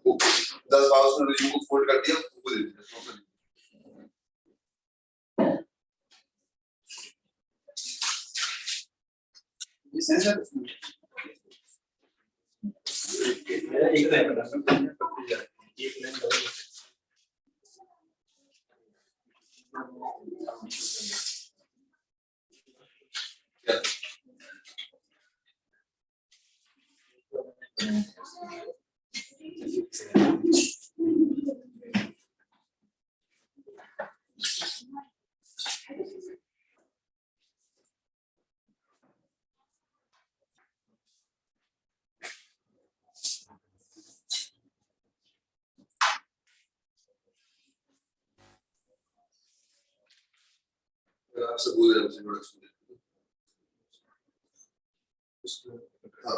वो 10 बार उसने रिज्यूम को फोल्ड कर दिया, वो दे दिया। ये सेंस है एक लाइन बता एक लाइन आपसे बोल रहे हैं उसको हाँ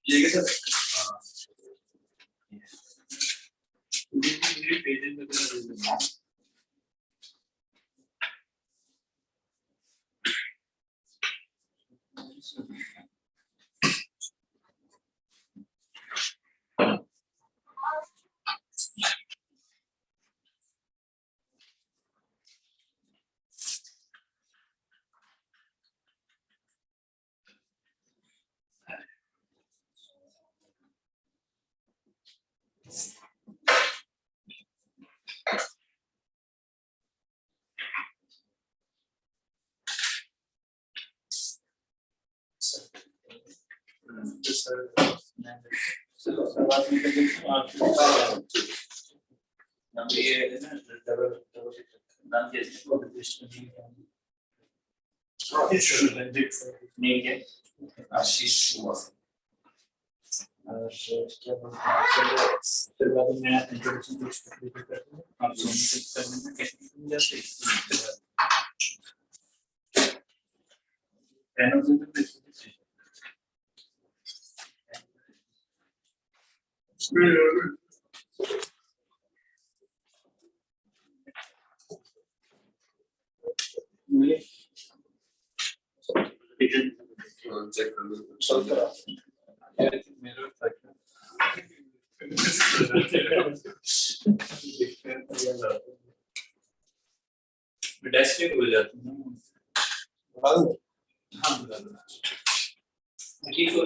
ये कैसा आशीष और क्या बोलते हैं फिर बाद में इंट्रोडक्शन करते हैं आप सबमिट करने में कैसे जाते चेक कर लो मेरा डैश के बोल जाते हैं हाँ बता दो ठीक हो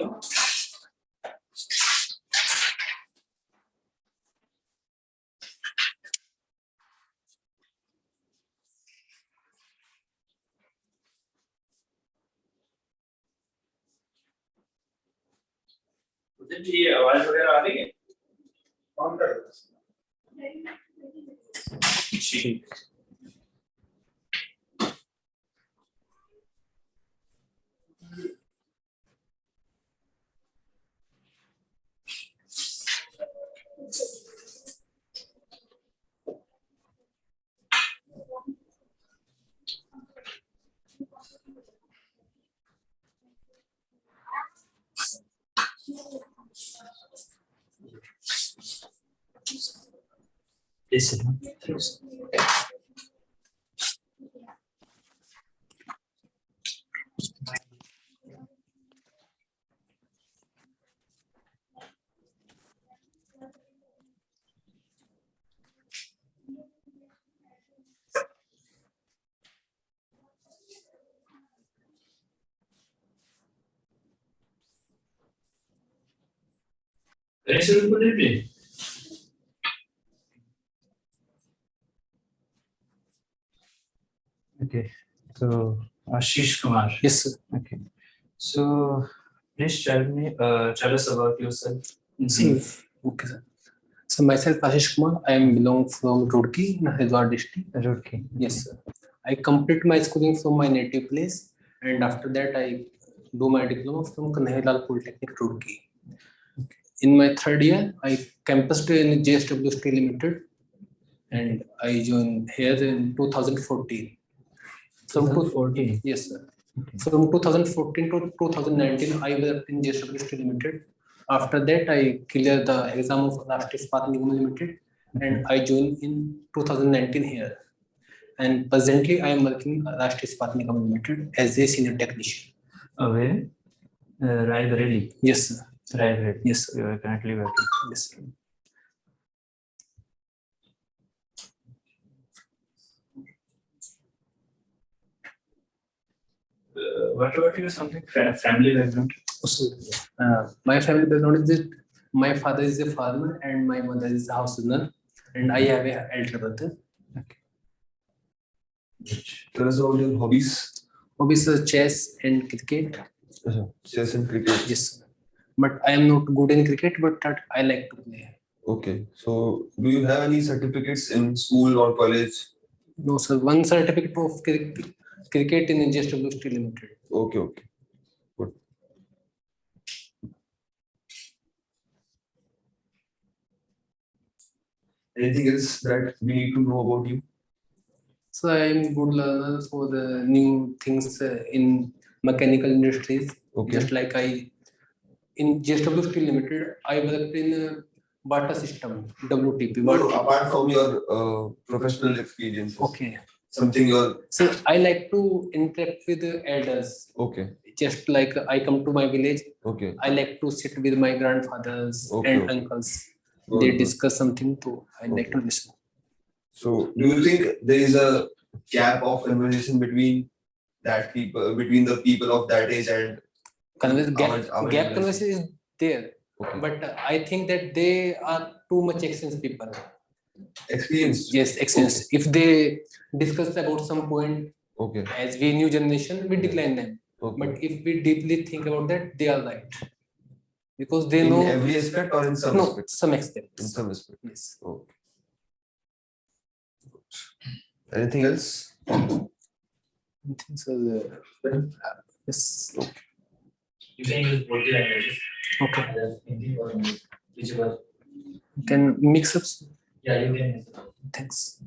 उधर भी ये आवाज वगैरह आ रही है ऑन कर ठीक Sir, good evening. Okay, so Ashish Kumar. Yes, sir. Okay, so please tell us about yourself. See, okay, sir. So myself, Ashish Kumar, I am belong from Roorkee, in Haridwar district. Roorkee. Yes, sir. I complete my schooling from my native place, and after that I do my diploma from Kanhaiyalal Polytechnic, Roorkee. In my third year, I campused in JSW Steel Limited, and I joined here in 2014. From 2014. Yes, sir. From 2014 to 2019, I worked in JSW Steel Limited. After that, I cleared the exam of Rashtriya Ispat Nigam Limited, and I joined in 2019 here. And presently, I am working at Rashtriya Ispat Nigam Limited as a senior technician. Where? Raebareli. Yes, sir. Raebareli. Yes, sir. You are currently working. Yes, sir. What about your something family background? So, my family background is that my father is a farmer and my mother is a house owner, and I have a elder brother. Tell us about your hobbies. Hobbies are chess and cricket. Chess and cricket. Yes, sir. But I am not good in cricket, but that I like to play. Okay. So, do you have any certificates in school or college? No, sir. One certificate of cricket in JSW Steel Limited. Okay, okay. Good. Anything else that we need to know about you? So I am good learner for the new things in mechanical industries. Okay. Just like in JSW Steel Limited, I worked in Bata system, WTP. No, apart from your professional experiences. Okay. Something you're. So I like to interact with the elders. Okay. Just like I come to my village, Okay. I like to sit with my grandfathers Okay, and okay. uncles. Good, They good. discuss something too. I like to Okay. listen. So, do you think there is a gap of conversation between the people of that age and our Gap generation? conversation is there, Okay. but I think that they are too much experienced people. Experienced. Yes, experienced. If they discuss about some point, Okay. as we new generation, we decline them. Okay. But if we deeply think about that, they are right. Because they in know every aspect or in some no, aspect? some extent. In some aspect. Yes. Okay. Anything else? I think so. Yes. You can use both the languages. Okay. Either Hindi or English, whichever. Can mix up. Yeah, you can. Thanks.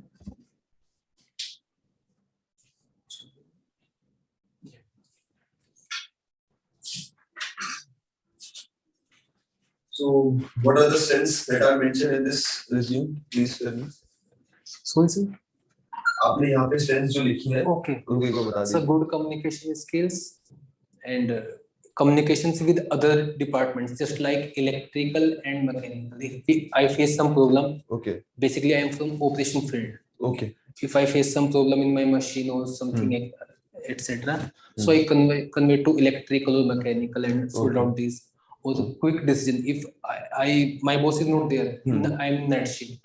So, what are the strengths that are mentioned in this resume? Please tell me. So is it? आपने यहाँ पे strengths जो लिखी है, Okay. उनको एक बार बता So दीजिए. good communication skills and communications with other departments, just like electrical and mechanical. If I face some problem, Okay. basically I am from operation field. Okay. If I face some problem in my machine or something, etc., so I convey to electrical or mechanical and sort out these. Or the quick decision. If my boss is not there, I am in night shift.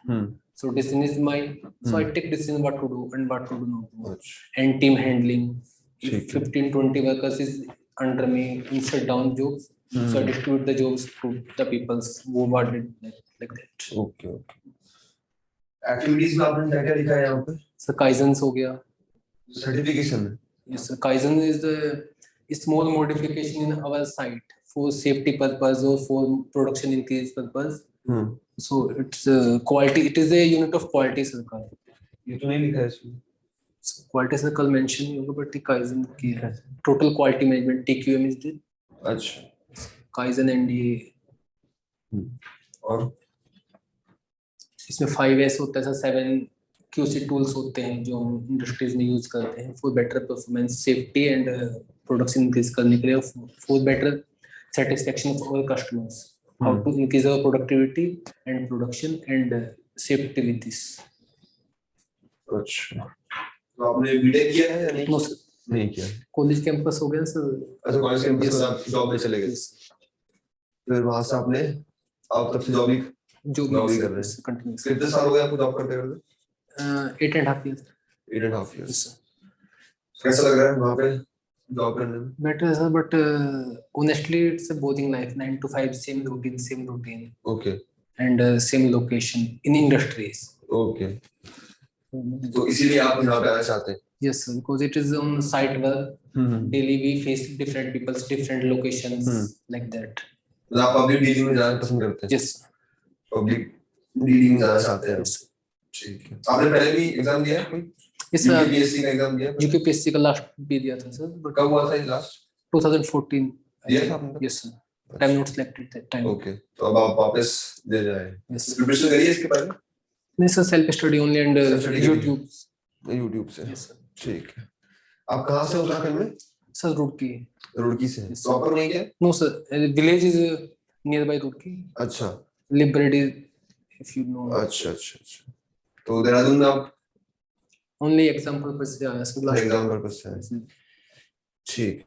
So decision is mine. So I take decision what to do and what to do not do. And team handling. If 15-20 workers is under me in shutdown jobs, so I distribute the jobs to the people who wanted like that. Okay. Okay. Activities में आपने क्या क्या लिखा है यहाँ पे? So Kaizens हो गया. Certification. Yes, sir. Kaizen is the small modification in our site for safety purpose or for production increase purpose. So it's quality. It is a unit of quality circle. ये तो नहीं लिखा है इसमें. So quality circle mention होगा, but Kaizen की है. Total quality management TQM is the. अच्छा. Kaizen and ये. और इसमें 5S होता है, 7 QC tools होते हैं जो हम इंडस्ट्रीज में यूज करते हैं for better performance, safety and production increase करने के लिए, for better satisfaction of our customers. How to increase our productivity and production and safety with this. अच्छा. तो आपने बीटेक किया है या नहीं? No, sir. नहीं किया. कॉलेज कैंपस हो गया सर. अच्छा, कॉलेज कैंपस में आप जॉब में चले गए. फिर वहां से आपने आप तब से जॉब ही जो Job ही कर रहे हैं। कंटिन्यूस कितने साल हो गए आपको जॉब करते करते? 8.5 years 8.5 years. कैसा लग रहा है वहाँ पे जॉब करने में? better sir, but honestly it's a boring life, 9 to 5 same routine Okay. and same location in industries. Okay. तो इसीलिए आप यहाँ पे आना चाहते हैं? Yes sir, because it is on site work. Daily we face different people's different locations like that. तो आप पब्लिक डीलिंग में जाना पसंद करते हैं? Yes sir. पब्लिक डीलिंग में जाना चाहते हैं? Yes sir. ठीक है। आपने पहले भी एग्जाम दिया है कोई? Yes sir. यूपीएससी का एग्जाम दिया है? UPSC का लास्ट भी दिया था सर, but कब हुआ था ये लास्ट? 2014 दिया था आपने? Yes sir. I'm not selected that time. Okay, तो अब आप वापस दे जाए। Yes sir. प्रिपरेशन करिए इसके पहले? नहीं sir, self study only and Self-study करिए। यूट्यूब से। Yes sir. ठीक है। आप कहाँ से उत्तराखंड में? सर रुड़की। रुड़की से। Yes, sir. प्रॉपर नहीं क्या? No sir, village is nearby Roorkee. अच्छा। Liberty if you know. अच्छा। तो देहरादून में आप Only exam purpose से आया सर लास्ट। एग्जाम पर्पस से आए। ठीक।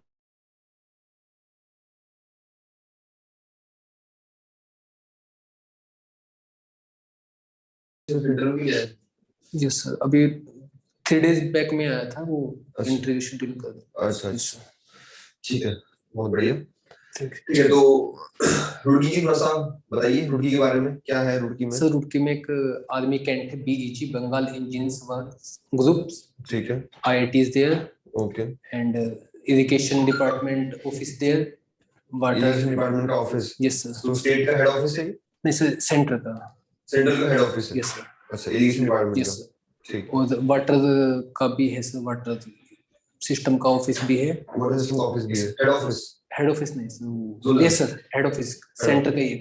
इंटरव्यू भी है? Yes sir, अभी 3 days बैक में आया था वो अच्छा। इंटरव्यू शेड्यूल कर। अच्छा। ठीक है, बहुत बढ़िया। ठीक ठीक है, तो रुड़की की भाषा बताइए, रुड़की के बारे में क्या है रुड़की में? सर रुड़की में एक आर्मी कैंट है, BEG Bengal engineers work group. ठीक है। IIT is there okay. and irrigation department office there. Water irrigation department का ऑफिस? yes sir. तो स्टेट का हेड ऑफिस है? नहीं सर, सेंटर का। सेंट्रल का हेड ऑफिस है? yes sir. अच्छा, इरिगेशन डिपार्टमेंट yes का। sir. ठीक। और वाटर का भी है सर, वाटर सिस्टम का ऑफिस भी है। वाटर सिस्टम का ऑफिस भी है? Head office? हेड ऑफिस नहीं Zonal? Sir, yes sir head office centre का ही है।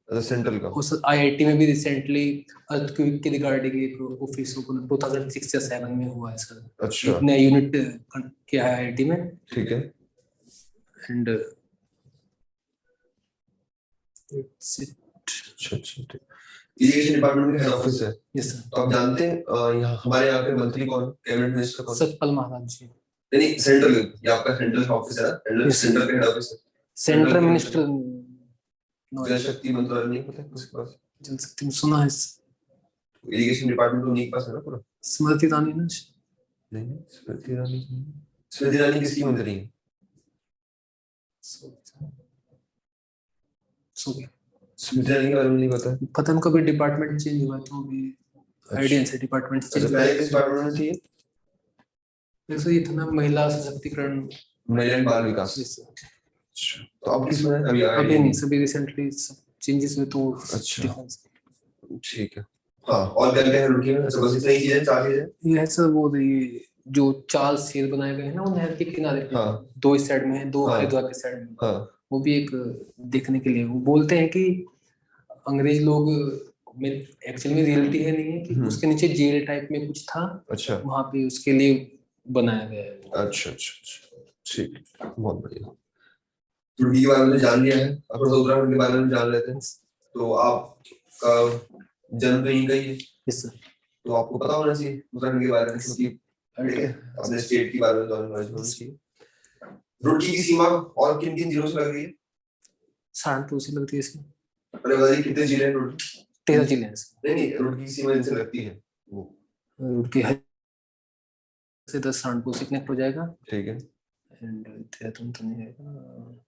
अच्छा, सेंट्रल का। और सर IIT में भी रिसेंटली अर्थक्वेक के रिगार्डिंग एक ऑफिस ओपन 2006 या 7 में हुआ है सर। अच्छा। एक नया यूनिट किया है IIT में। ठीक है। एंड इट्स अच्छा। इरिगेशन डिपार्टमेंट का हेड ऑफिस है? Yes sir. तो आप जानते हैं यहाँ हमारे यहाँ के मंत्री कौन, कैबिनेट मिनिस्टर कौन? सतपाल महाराज जी। नहीं, सेंट्रल, ये आपका सेंट्रल का ऑफिस है ना? Yes, sir. सेंट्रल का हेड ऑफिस है। सेंट्रल मिनिस्टर जल शक्ति मंत्रालय नहीं पता किसके पास? जल शक्ति में सुना है। इरिगेशन डिपार्टमेंट तो उन्हीं के पास है ना पूरा? स्मृति ईरानी ना? नहीं, स्मृति ईरानी। स्मृति ईरानी किसकी मंत्री है? स्मृति ईरानी के बारे में नहीं पता? पता नहीं, कभी डिपार्टमेंट चेंज हुआ तो अभी आईडिया से डिपार्टमेंट चेंज हुआ। पहले किस डिपार्टमेंट में थी? जैसे ये था ना, महिला सशक्तिकरण, महिला एंड बाल विकास। तो अब किस में है? अभी नहीं, सभी रिसेंटली चेंजेस हुए तो। अच्छा, ठीक है। हाँ, और क्या क्या है रुड़की में? बस इतनी चीजें, 4 चीजें ये है सर। वो ये जो 4 शेर बनाए गए हैं ना वो नहर के किनारे पे, हाँ। 2 इस साइड में है, 2 हाँ। हरिद्वार के साइड में। हाँ। वो भी एक देखने के लिए। वो बोलते हैं कि अंग्रेज लोग में एक्चुअली में रियलिटी है नहीं है कि उसके नीचे जेल टाइप में कुछ था। अच्छा। वहां पे उसके लिए बनाया गया है। अच्छा, ठीक, बहुत बढ़िया। रुड़की के बारे में जान लिया है, अपन उत्तराखंड के बारे में जान लेते हैं। तो आपका जन्म तो यहीं का ही है? Yes sir. तो आपको पता होना चाहिए उत्तराखंड के बारे में, क्योंकि अपने स्टेट के बारे में नॉलेज होना चाहिए। रुड़की की सीमा और किन किन जिलों से लग रही है? सहारनपुर से लगती है इसमें। अरे बताइए, कितने जिले हैं रुड़की? 13 जिले हैं। नहीं, रुड़की की सीमा जिनसे लगती है वो रुड़की से 10 सहारनपुर से कनेक्ट हो जाएगा। ठीक है। एंड देहरादून तो नहीं आएगा।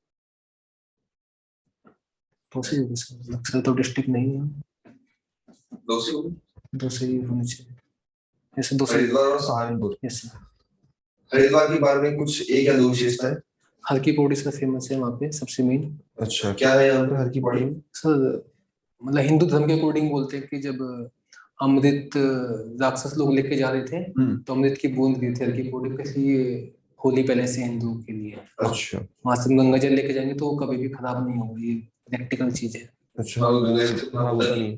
तो तो डिस्ट्रिक्ट नहीं है। 2 से ही होनी चाहिए। ऐसे 2 से। हरिद्वार और सहारनपुर। Yes sir. हरिद्वार के बारे में कुछ एक या 2 विशेषता है? हर की पौड़ी से फेमस है वहाँ पे, सबसे मेन। अच्छा, क्या है यहाँ पे हर की पौड़ी में? सर मतलब हिंदू धर्म के अकॉर्डिंग बोलते हैं कि जब अमृत राक्षस लोग लेके जा रहे थे तो अमृत की बूंद गिरी थी हर की पौड़ी पे, इसलिए होली पहले से हिंदू के लिए। अच्छा। वहाँ से गंगा जल लेके जाएंगे तो कभी भी खराब नहीं होगा, ये प्रैक्टिकल चीज है। अच्छा, गंगा जल खराब होता नहीं है।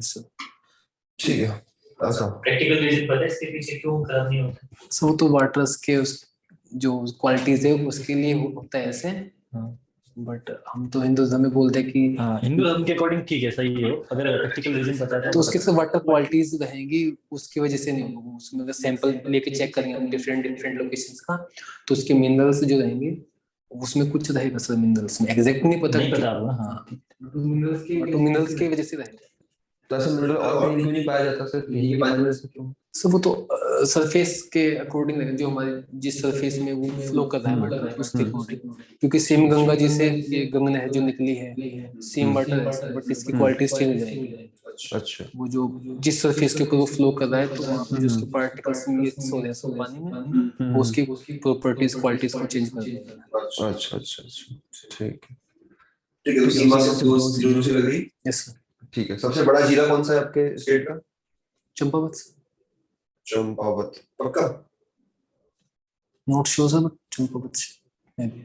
ठीक है। ऐसा प्रैक्टिकल रीजन पता है इसके पीछे क्यों खराब नहीं होता? सो तो वाटर्स के जो क्वालिटीज है उसके लिए होता है ऐसे। बट हम तो हिंदू धर्म में बोलते हैं कि हिंदू धर्म के अकॉर्डिंग ठीक है, सही है। अगर प्रैक्टिकल रीजन पता है तो उसके से वाटर क्वालिटीज रहेंगी, उसकी वजह से नहीं होगा। उसमें अगर सैंपल लेके चेक करेंगे हम डिफरेंट लोकेशंस का, तो उसके मिनरल्स जो रहेंगे उसमें कुछ रहेगा सर। मिनरल्स में एग्जैक्ट नहीं पता। होगा। हाँ, मिनरल्स की वजह से रहेगा। तो ऐसा मिनरल और कहीं क्यों नहीं पाया जाता सर, यही के पानी में से क्यों? सर वो तो सरफेस के अकॉर्डिंग है, जो हमारे जिस सरफेस में वो फ्लो कर रहा है वाटर उसके अकॉर्डिंग, क्योंकि सेम गंगा जी से ये गंगा नहर जो निकली है सेम वाटर है सर, बट इसकी क्वालिटीज चेंज हो जाएगी। अच्छा वो जो जिस सरफेस के ऊपर वो फ्लो कर रहा है तो वहाँ पे जो उसके पार्टिकल्स मिक्स हो रहे हैं सब पानी में, वो उसकी प्रॉपर्टीज क्वालिटीज को चेंज कर देगा। अच्छा अच्छा अच्छा ठीक है ठीक है। तो सीमा से दो जीरो से लग गई। Yes sir. ठीक है। सबसे बड़ा जिला कौन सा है आपके स्टेट का? चंपावत। चंपावत पक्का? Not sure sir, but Champawat may be,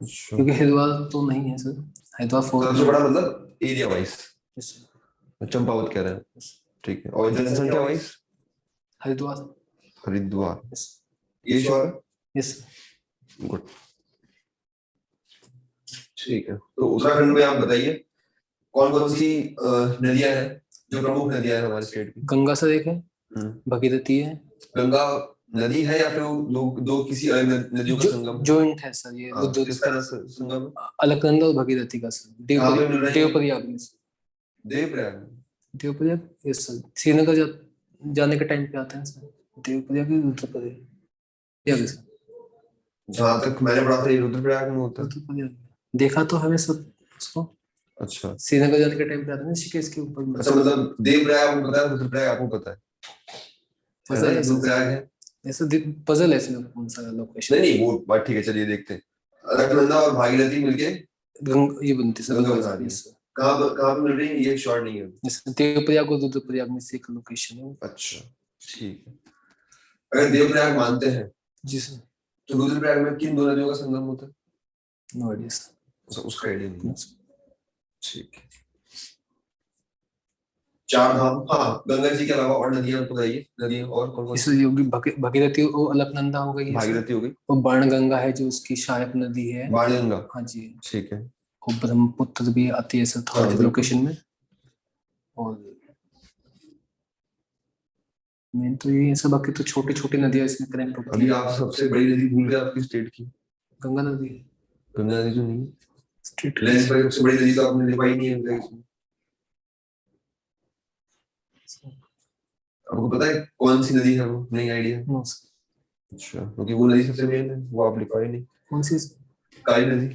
अच्छा। क्योंकि हरिद्वार तो नहीं है सर, हरिद्वार फोर्थ सबसे बड़ा मतलब एरिया वाइज यस चंपावत कह रहे हैं, ठीक है। और जनसंख्या वाइज हरिद्वार। हरिद्वार, यस ये श्योर है? यस। गुड, ठीक है। तो उत्तराखंड में आप बताइए कौन कौन सी नदियां हैं जो प्रमुख नदियां हैं हमारे स्टेट की? गंगा सर एक है, भगीरथी है। गंगा नदी है या फिर वो दो किसी अलग नदियों का संगम है? जॉइंट है सर ये, दो किसका संगम है? अलकनंदा और भगीरथी का सर, देवप्रयाग में sir. Devprayag. Devprayag yes sir, Srinagar जाने के टाइम पे आते हैं सर, देवप्रयाग ही रुद्रप्रयाग सर। जहाँ तक मैंने पढ़ा था ये रुद्रप्रयाग में होता है। रुद्रप्रयाग देखा तो हमें सर उसको। अच्छा, श्रीनगर जाने के टाइम पे आते हैं ऋषिकेश के ऊपर में। अच्छा मतलब देवप्रयाग आपको पता है, रुद्रप्रयाग आपको पता है? पजल है रुद्रप्रयाग है ऐसे, पजल है इसमें कौन सा लोकेशन? नहीं वो बात ठीक है, चलिए देखते हैं। अलकनंदा और भागीरथी मिलके ये बनती सर गंगा बना रही है। कहाँ पे मिल रही है ये श्योर नहीं है। देवप्रयाग और रुद्रप्रयाग में से एक लोकेशन है। अच्छा ठीक है। अगर देवप्रयाग मानते हैं जी सर, तो रुद्रप्रयाग में किन दो नदियों का संगम होता है? No idea sir. उसका आइडिया नहीं है, ठीक है। चार धाम, हाँ गंगा जी के अलावा और नदियां बताइए, नदियां और कौन कौन? इसमें योगी भगीरथी और अलकनंदा हो गई है, भागीरथी हो गई और बाणगंगा है जो उसकी सहायक नदी है। बाणगंगा, हाँ जी, ठीक है। और ब्रह्मपुत्र भी आती है सर थर्ड लोकेशन में। और मेन तो ये सब, बाकी तो छोटी छोटी नदियां इसमें कनेक्ट होती अभी है। आप सबसे बड़ी नदी भूल गए आपकी स्टेट की? गंगा नदी। गंगा नदी तो नहीं स्टेट लेंस पर सबसे बड़ी नदी तो आपने लिखवाई नहीं है इसमें। आपको पता है कौन सी नदी है वो? नहीं आइडिया? अच्छा, क्योंकि वो नदी सबसे मेन है, वो आप लिखवाई नहीं। कौन सी? काली नदी,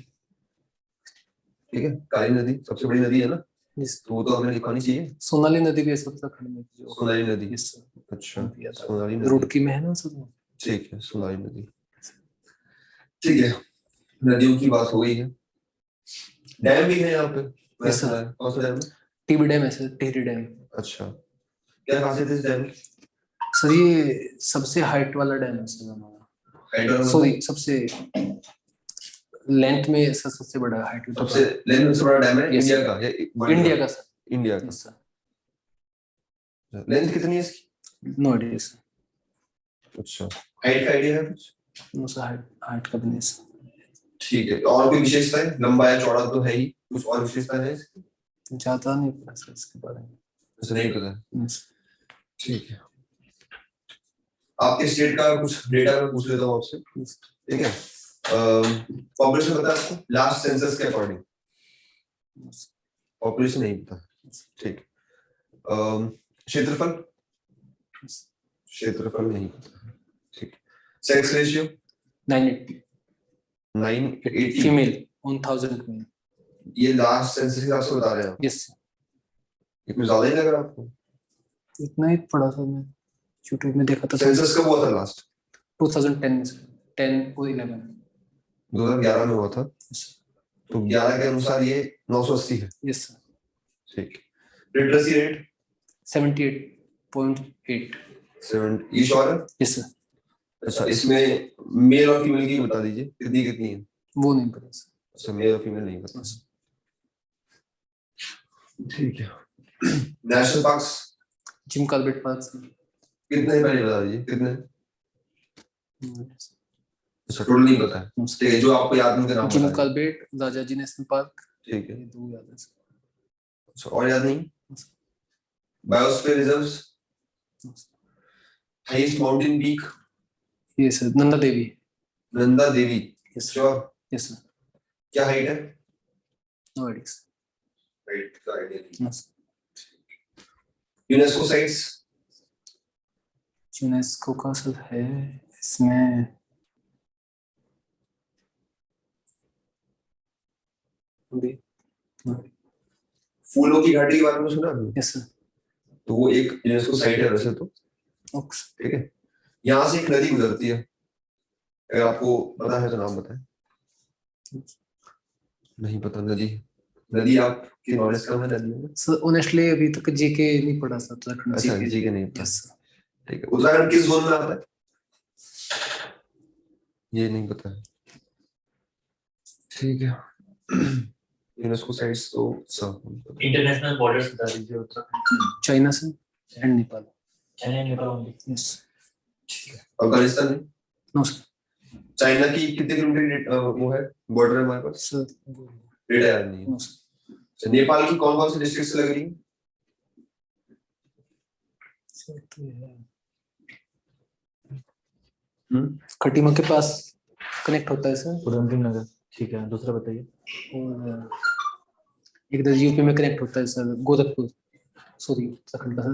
ठीक है। काली नदी सबसे बड़ी नदी है ना, तो वो तो हमें लिखवानी चाहिए। सोनाली नदी भी है उत्तराखंड में जो। सोनाली नदी, यस सर। अच्छा सोनाली नदी, रुड़की में है ना सर। ठीक है सोनाली नदी, ठीक है। नदियों की बात हो गई है। डैम भी है यहाँ पे? Yes sir. कौन सा डैम है? टीबी डैम है सर, टिहरी डैम। अच्छा, क्या खासियत है इस डैम की? सर ये सबसे हाइट वाला डैम है सर हमारा, सॉरी सबसे लेंथ में सर सबसे बड़ा हाइट, सबसे लेंथ में सबसे बड़ा डैम है इंडिया का या इंडिया का सर? इंडिया का। सर लेंथ कितनी है इसकी? No idea sir. अच्छा, हाइट का आइडिया है कुछ? नो सर, हाइट का भी नहीं सर। ठीक है, तो और कोई विशेषता है? लंबा या चौड़ा तो है ही, कुछ और विशेषता है इसकी? ज्यादा नहीं पता सर इसके बारे में। ऐसा नहीं पता, ठीक है। आपके स्टेट का कुछ डेटा मैं पूछ लेता हूँ आपसे, ठीक है। पॉपुलेशन पता है आपको लास्ट सेंसस के अकॉर्डिंग? पॉपुलेशन नहीं पता, ठीक। क्षेत्रफल? क्षेत्रफल नहीं पता, ठीक। Sex ratio? 980 फीमेल 1000 में। ये लास्ट सेंसस के हिसाब से बता रहे हैं आप? यस। ये कुछ ज्यादा ही लग रहा है आपको? इतना ही पढ़ा था मैं, यूट्यूब में देखा था। सेंसस कब हुआ था लास्ट? 2010 में, 10 और 11। 2011 में हुआ था, तो 11 के अनुसार ये 980 है। यस सर, ठीक। Literacy rate? 78.8। 7, ये श्योर है? Yes sir. अच्छा, इसमें मेल और फीमेल की बता दीजिए, कितनी कितनी है? वो नहीं पता सर। अच्छा, मेल और फीमेल नहीं पता, ठीक है। National parks? Jim Corbett park कितने हैं पहले बता दीजिए, कितने? अच्छा, टोटल नहीं पता है, ठीक है। जो आपको याद उनके नाम जिम कॉर्बेट, राजा जी नेशनल पार्क, ठीक है। ये दो याद है सर। अच्छा, और याद नहीं? Biosphere reserves? Highest mountain peak? ये sir Nanda Devi. Nanda Devi, yes sure? Yes sir. क्या हाइट है? No idea. राइट का आइडिया नहीं। yes. यूनेस्को साइट्स यूनेस्को का सर है इसमें अभी फूलों की घाटी के बारे में सुना आपने? यस सर तो वो एक यूनेस्को साइट है वैसे तो, ठीक है। यहाँ से एक नदी गुजरती है, अगर आपको पता है तो नाम बताएं। नहीं पता नदी आपकी नॉलेज कम है नदियों में? सर ऑनेस्टली अभी तक जीके नहीं पढ़ा सर उत्तराखंड अच्छा जीके नहीं पता, यस ठीक है। उत्तराखंड किस जोन में आता है? ये नहीं पता है, ठीक है। यूनेस्को साइट्स तो सब इंटरनेशनल बॉर्डर्स बता दीजिए उत्तराखंड। चाइना से and Nepal China and Nepal only. Yes Afghanistan में नो सर चाइना की कितने किलोमीटर वो है बॉर्डर है हमारे पास? सर डेटा याद नहीं है। नो सर अच्छा, नेपाल की कौन कौन सी डिस्ट्रिक्ट लग रही है? खटीमा के पास कनेक्ट होता है सर उधमसिंह नगर, ठीक है। दूसरा बताइए। और एक इधर यूपी में कनेक्ट होता है सर गोरखपुर सॉरी उत्तराखंड का सर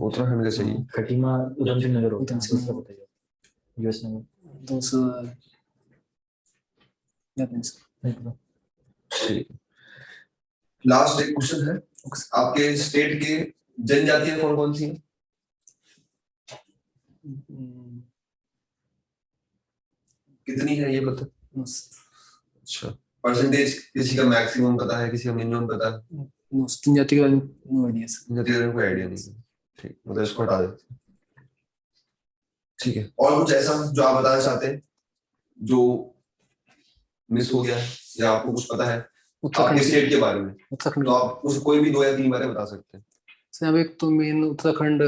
उत्तराखंड का चाहिए। खटीमा उधमसिंह नगर होता है। उधमसिंह दूसरा नगर। बताइए। यूएस नगर दूसरा याद नहीं सर नहीं पता। ठीक है। लास्ट एक क्वेश्चन है, आपके स्टेट के जनजातियां कौन कौन सी हैं? कितनी है ये पता? नो सर अच्छा, परसेंटेज किसी का मैक्सिमम पता है, किसी का मिनिमम पता है? नो जनजाति के बारे में नो आइडिया सर जनजाति का कोई आइडिया नहीं है, ठीक, मतलब इसको हटा देते हैं। ठीक है, और कुछ ऐसा जो आप बताना चाहते हैं जो मिस हो गया है या आपको कुछ पता है आपके स्टेट के बारे में? उत्तराखंड तो आप उस कोई भी 2 या 3 बातें बता सकते हैं। सर अब एक तो मेन उत्तराखंड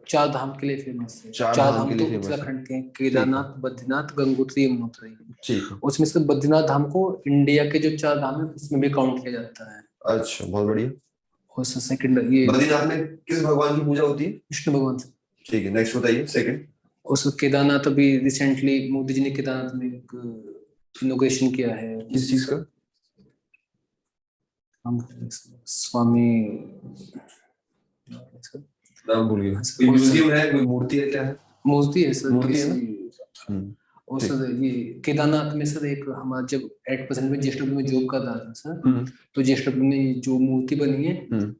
चार धाम के लिए फेमस है। चार धाम के लिए फेमस है। उत्तराखंड के केदारनाथ, बद्रीनाथ, गंगोत्री, यमुनोत्री। ठीक है, उसमें से बद्रीनाथ धाम को इंडिया के जो चार धाम है उसमें भी काउंट किया जाता है। अच्छा बहुत बढ़िया। और सेकंड ये बद्रीनाथ में किस भगवान की पूजा होती है? विष्णु भगवान से। ठीक है, नेक्स्ट बताइए सेकंड। और केदारनाथ अभी रिसेंटली मोदी जी ने केदारनाथ में एक इनॉग्रेशन किया है। किस चीज का? स्वामी नाम भूल गया। कोई म्यूजियम है, कोई मूर्ति है, क्या है? मूर्ति है सर, मूर्ति है ना? और सर ये केदारनाथ में सर एक हमारा जब 8% में जेएसडब्ल्यू में जॉब कर रहा था सर, तो जेएसडब्ल्यू ने जो मूर्ति बनी है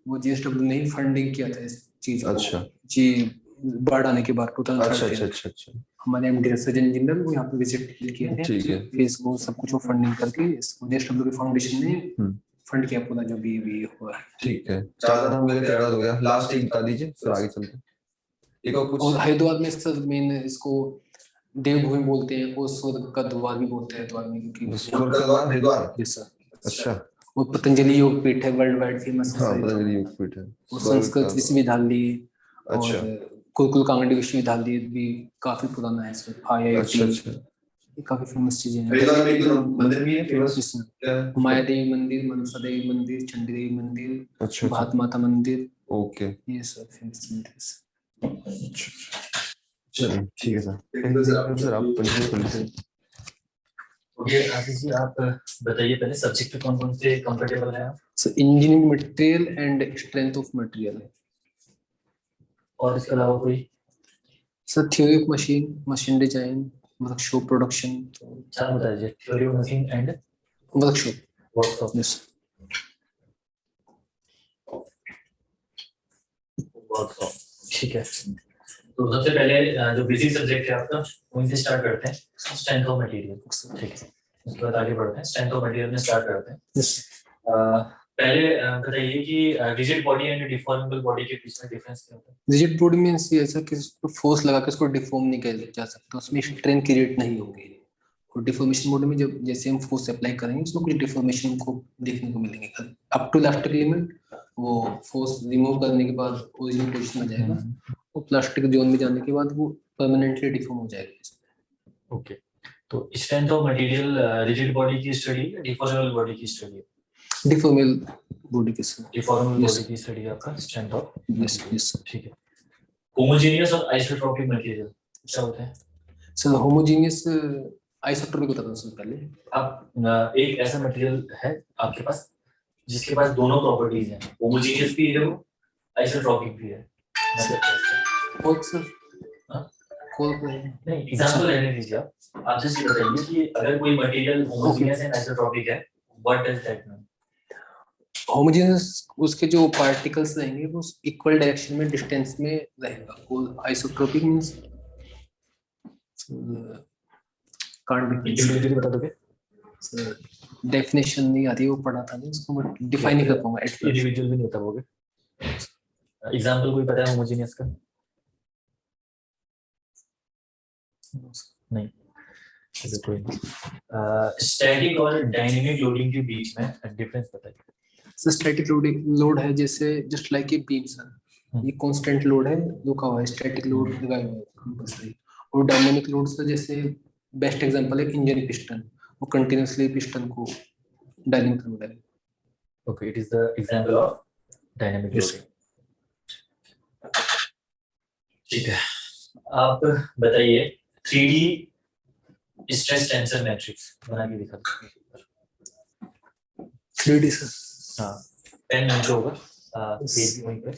वो जेएसडब्ल्यू ने ही फंडिंग किया था इस चीज को। अच्छा जी बाढ़ आने के बाद 2013 अच्छा अच्छा अच्छा हमारे एमडी सज्जन जिंदल वो यहाँ पे विजिट किए थे। ठीक है, फिर इसको सब कुछ वो फंडिंग करके इसको जेएसडब्ल्यू की फाउंडेशन ने फंड किया पूरा जो भी हुआ है। ठीक है, चार धाम मेरे तैयार हो गया। लास्ट एक बता दीजिए फिर आगे चलते हैं। एक और कुछ? और हरिद्वार में सर मेन इसको देवभूमि बोलते हैं और स्वर्ग का द्वार भी बोलते हैं हरिद्वार में, क्योंकि स्वर्ग का द्वार हरिद्वार? Yes sir. अच्छा, वो पतंजलि योग पीठ है, वर्ल्ड वाइड फेमस है। हाँ पतंजलि योग पीठ है। और संस्कृत विश्वविद्यालय अच्छा और कुलकुल कांगड़ी विश्वविद्यालय भी काफी पुराना है सर। IIT अच्छा ये काफी फेमस चीजें हैं। हरिद्वार में एक दो मंदिर भी है फेमस, क्या है? माया देवी मंदिर, मनसा देवी मंदिर, चंडी देवी मंदिर, अच्छा भारत माता मंदिर, ओके, ये सब फेमस मंदिर। चलिए ठीक है सर। थैंक यू सर, आप कंटिन्यू कर लीजिए। ओके आशीष जी, आप बताइए पहले सब्जेक्ट कौन कौन से कंफर्टेबल है आप? Sir engineering material and strength of material है। और इसके अलावा कोई? Sir theory of machine, machine design, workshop production. चार बता दीजिए। Theory of machine and workshop. Workshop. Yes workshop, ठीक है। तो सबसे पहले जो बेसिक सब्जेक्ट है आपका वहीं से स्टार्ट करते हैं, स्ट्रेंथ ऑफ मटेरियल, ठीक है। उसके बाद आगे बढ़ते हैं, स्ट्रेंथ ऑफ मटेरियल में स्टार्ट करते हैं। यस पहले बताइए कि rigid body and deformable body के बीच में डिफरेंस क्या होता है? रिजिड बॉडी मींस ऐसा कि इसको फोर्स लगा के इसको डिफॉर्म नहीं किया जा सकता, उसमें स्ट्रेंथ क्रिएट नहीं होगी। और डिफॉर्मेशन बॉडी में जब जैसे हम फोर्स अप्लाई करेंगे उसमें कुछ डिफॉर्मेशन हमको देखने को मिलेंगे अप टू इलास्टिक लिमिट। वो फोर्स रिमूव करने के बाद ओरिजिनल पोजीशन में जाएगा, वो प्लास्टिक जोन में जाने के बाद वो परमानेंटली डिफॉर्म हो जाएगा। ओके, तो strength of material rigid body की स्टडी है, डिफॉर्मेबल बॉडी की स्टडी है? डिफॉर्मेबल बॉडी की स्टडी। डिफॉर्मेबल बॉडी की स्टडी है आपका स्ट्रेंथ ऑफ। यस यस ठीक है। होमोजेनियस और आइसोट्रोपिक मटेरियल क्या होते हैं? सर होमोजेनियस आइसोट्रोपिक बताता हूं सर पहले। आप एक ऐसा मटेरियल है आपके पास जिसके पास दोनों प्रॉपर्टीज हैं, होमोजेनियस भी है वो, आइसोट्रोपिक भी है, मतलब कैसे? कौन सा हाँ? नहीं नहीं, एग्जांपल लेने दीजिए आप जस्ट ये बताइए कि अगर कोई मटेरियल होमोजेनियस एंड आइसोट्रोपिक है, what does that mean? Homogeneous उसके जो पार्टिकल्स रहेंगे वो इक्वल डायरेक्शन में डिस्टेंस में रहेगा। वो isotropic means can't be individually बता दोगे? डेफिनेशन नहीं आती, वो पढ़ा था नहीं उसको, बट डिफाइन नहीं कर पाऊंगा एट फर्स्ट। इंडिविजुअल भी नहीं बता पाओगे? एग्जांपल कोई पता है होमोजेनियस का? नहीं, ऐसे कोई नहीं। स्टैटिक और डायनेमिक लोडिंग के बीच में डिफरेंस बताइए। सो स्टैटिक लोड है जैसे just like a beam sir, ये कांस्टेंट लोड है रुका हुआ है, स्टैटिक लोड लगा हुआ है कंपल्सरी। और डायनेमिक लोड से जैसे बेस्ट एग्जांपल है इंजन पिस्टन, वो कंटिन्यूअसली पिस्टन को डायनेमिक लोड है। Okay, it is the example of dynamic Yes. loading. ठीक है, आप बताइए 3D स्ट्रेस टेंसर मैट्रिक्स बना के दिखा दो। 3D सर, हाँ, पेन नीचे होगा, पेज भी वहीं पे।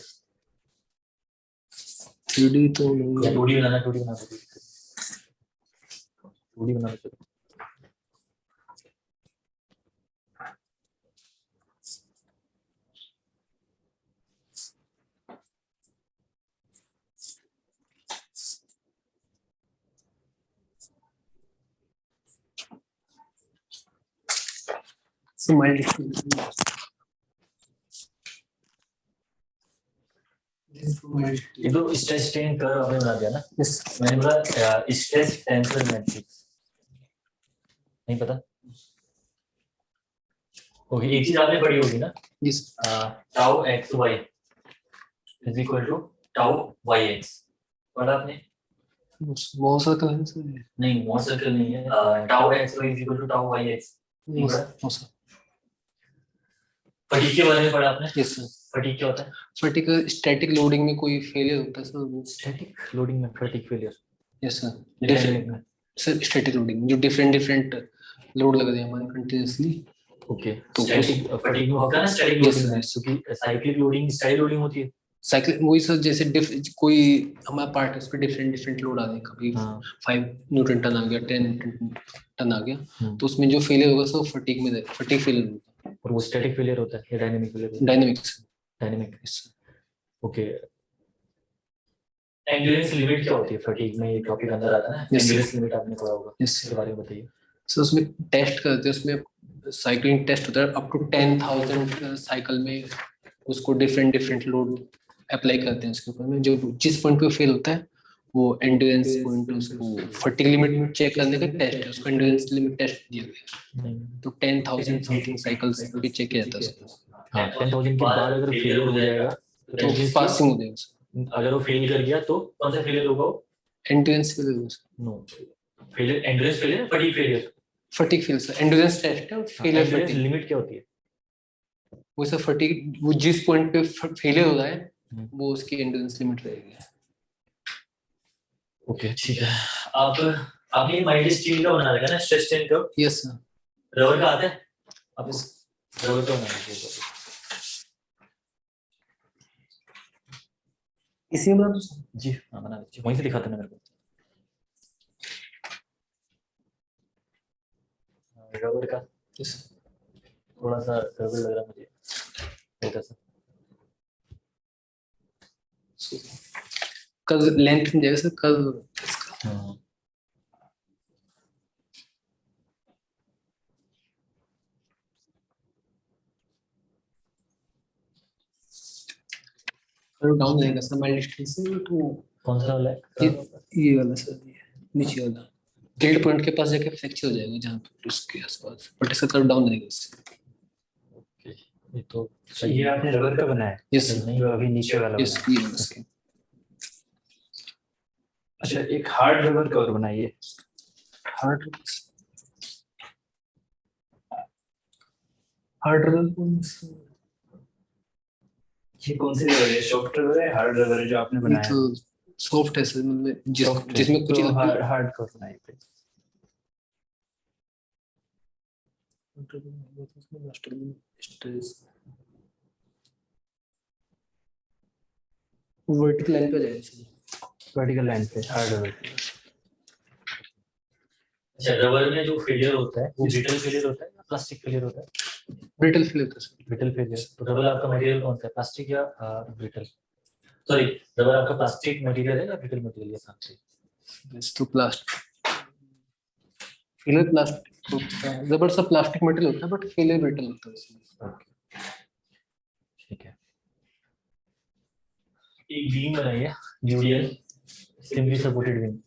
3D तो नहीं है। 2D बनाना, 2D बना दो, 2D बना दो। So mild ये तो स्ट्रेस स्ट्रेन कर्व आपने बना दिया ना? yes. मैंने बोला स्ट्रेस टेंसर मैट्रिक्स नहीं पता? ओके, एक चीज आपने पढ़ी होगी ना, Yes. Tau x y is equal to tau y x, पढ़ा आपने? बहुत सा तो है सर। नहीं, मोर सर्कल नहीं है, tau x y is equal to tau y x. नहीं पढ़ा? बहुत सा। फटीग के बारे में पढ़ा आपने? Yes sir. फटीग क्या होता है? फटीग स्टैटिक लोडिंग में कोई फेलियर होता है सर। स्टैटिक लोडिंग में fatigue failure? Yes sir. Dynamic में? सर स्टैटिक लोडिंग जो डिफरेंट लोड लग रहे हैं हमारे कंटिन्यूअसली। ओके, तो स्टैटिक फटीग में होता है ना स्टैटिक Yes, लोडिंग में, yes. क्योंकि साइक्लिक लोडिंग स्टाइल लोडिंग होती है। साइकिल वही सर, जैसे कोई हमारा पार्ट है उस पर डिफरेंट लोड आ रहे हैं, कभी 5 न्यूटन टन आ गया, 10 न्यूटन टन आ गया, तो उसमें जो फेलियर होगा सर फटीग में फटीग फेलियर होगा। और वो स्टैटिक फेलियर होता है या dynamic failure? Dynamics. Dynamic. Okay, endurance limit क्या होती है फटीग में? ये टॉपिक अंदर आता है ना, एंड्योरेंस लिमिट आपने पढ़ा होगा, इसके बारे में बताइए। सो उसमें टेस्ट करते हैं, उसमें साइक्लिंग टेस्ट होता है अप टू 10,000 साइकिल में, उसको डिफरेंट लोड अप्लाई करते हैं उसके ऊपर में, जो जिस पॉइंट पे फेल होता है वो एंड्योरेंस पॉइंट, उसको फटीग लिमिट चेक करने का टेस्ट है, उसको एंड्योरेंस लिमिट टेस्ट दिया गया है। तो 10,000 समथिंग साइकिल्स पे चेक किया जाता है उसको। हाँ, 10,000 के बाद अगर फेलियर हो जाएगा तो पासिंग हो जाएगा। अगर वो फेल कर गया तो कौन सा फेलियर होगा? Endurance failure. No, failure endurance failure, fatigue failure. Fatigue failure endurance test है, फेलियर फटीग लिमिट क्या होती है? वो सब फटीग, वो जिस पॉइंट पे फेलियर हो रहा है वो उसकी एंड्योरेंस लिमिट रहेगी। ओके, ठीक है। आप आपने माइल्ड स्टील का बना रखा है ना stress strain curve? Yes sir. Rubber का आता है आपको? रबर का बना रखा है इसी में बना दो जी? हाँ, बना लीजिए, वहीं से दिखाते ना मेरे को। रबर का थोड़ा सा रबर लग रहा मुझे, हल्का सा। कल लेंथ में जाएगा सर, कल डाउन रहेगा सर माइल्ड स्टील से। तो कौन सा वाला है? ये वाला सर, नीचे वाला ग्रिड पॉइंट के पास जाके फ्रैक्चर हो जाएगा जहाँ पे उसके आसपास, बट इसका कर्व डाउन रहेगा इससे। ओके, ये तो ये आपने रबर का बनाया है? यस नहीं, वो अभी नीचे वाला यस बना है। ये इसके। अच्छा, एक हार्ड रबर कवर बनाइए। हार्ड रबर ये कौन सी रबर है? सॉफ्ट रबर है, हार्ड रबर है जो आपने बनाया है? तो सॉफ्ट है सर, मतलब जिसमें कुछ हार्ड कवर बनाइए। वर्टिकल लाइन पे जाएगा, वर्टिकल लाइन पे हार्ड अच्छा, रबर में जो फेलियर होता है वो ब्रिटल फेलियर होता है या प्लास्टिक फेलियर होता है? ब्रिटल फील होता है ब्रिटल फेलियर। तो रबर आपका मटेरियल कौन सा है, प्लास्टिक या ब्रिटल? सॉरी, रबर आपका प्लास्टिक मटेरियल है या ब्रिटल मटेरियल है? साथ से सर। तो प्लास्टिक फीलर प्लास्टिक होता है, रबर सा प्लास्टिक मटेरियल होता है बट फीलर ब्रिटल होता है उसमें। ठीक है। एक बीम बनाइए, UDL simply supported beam.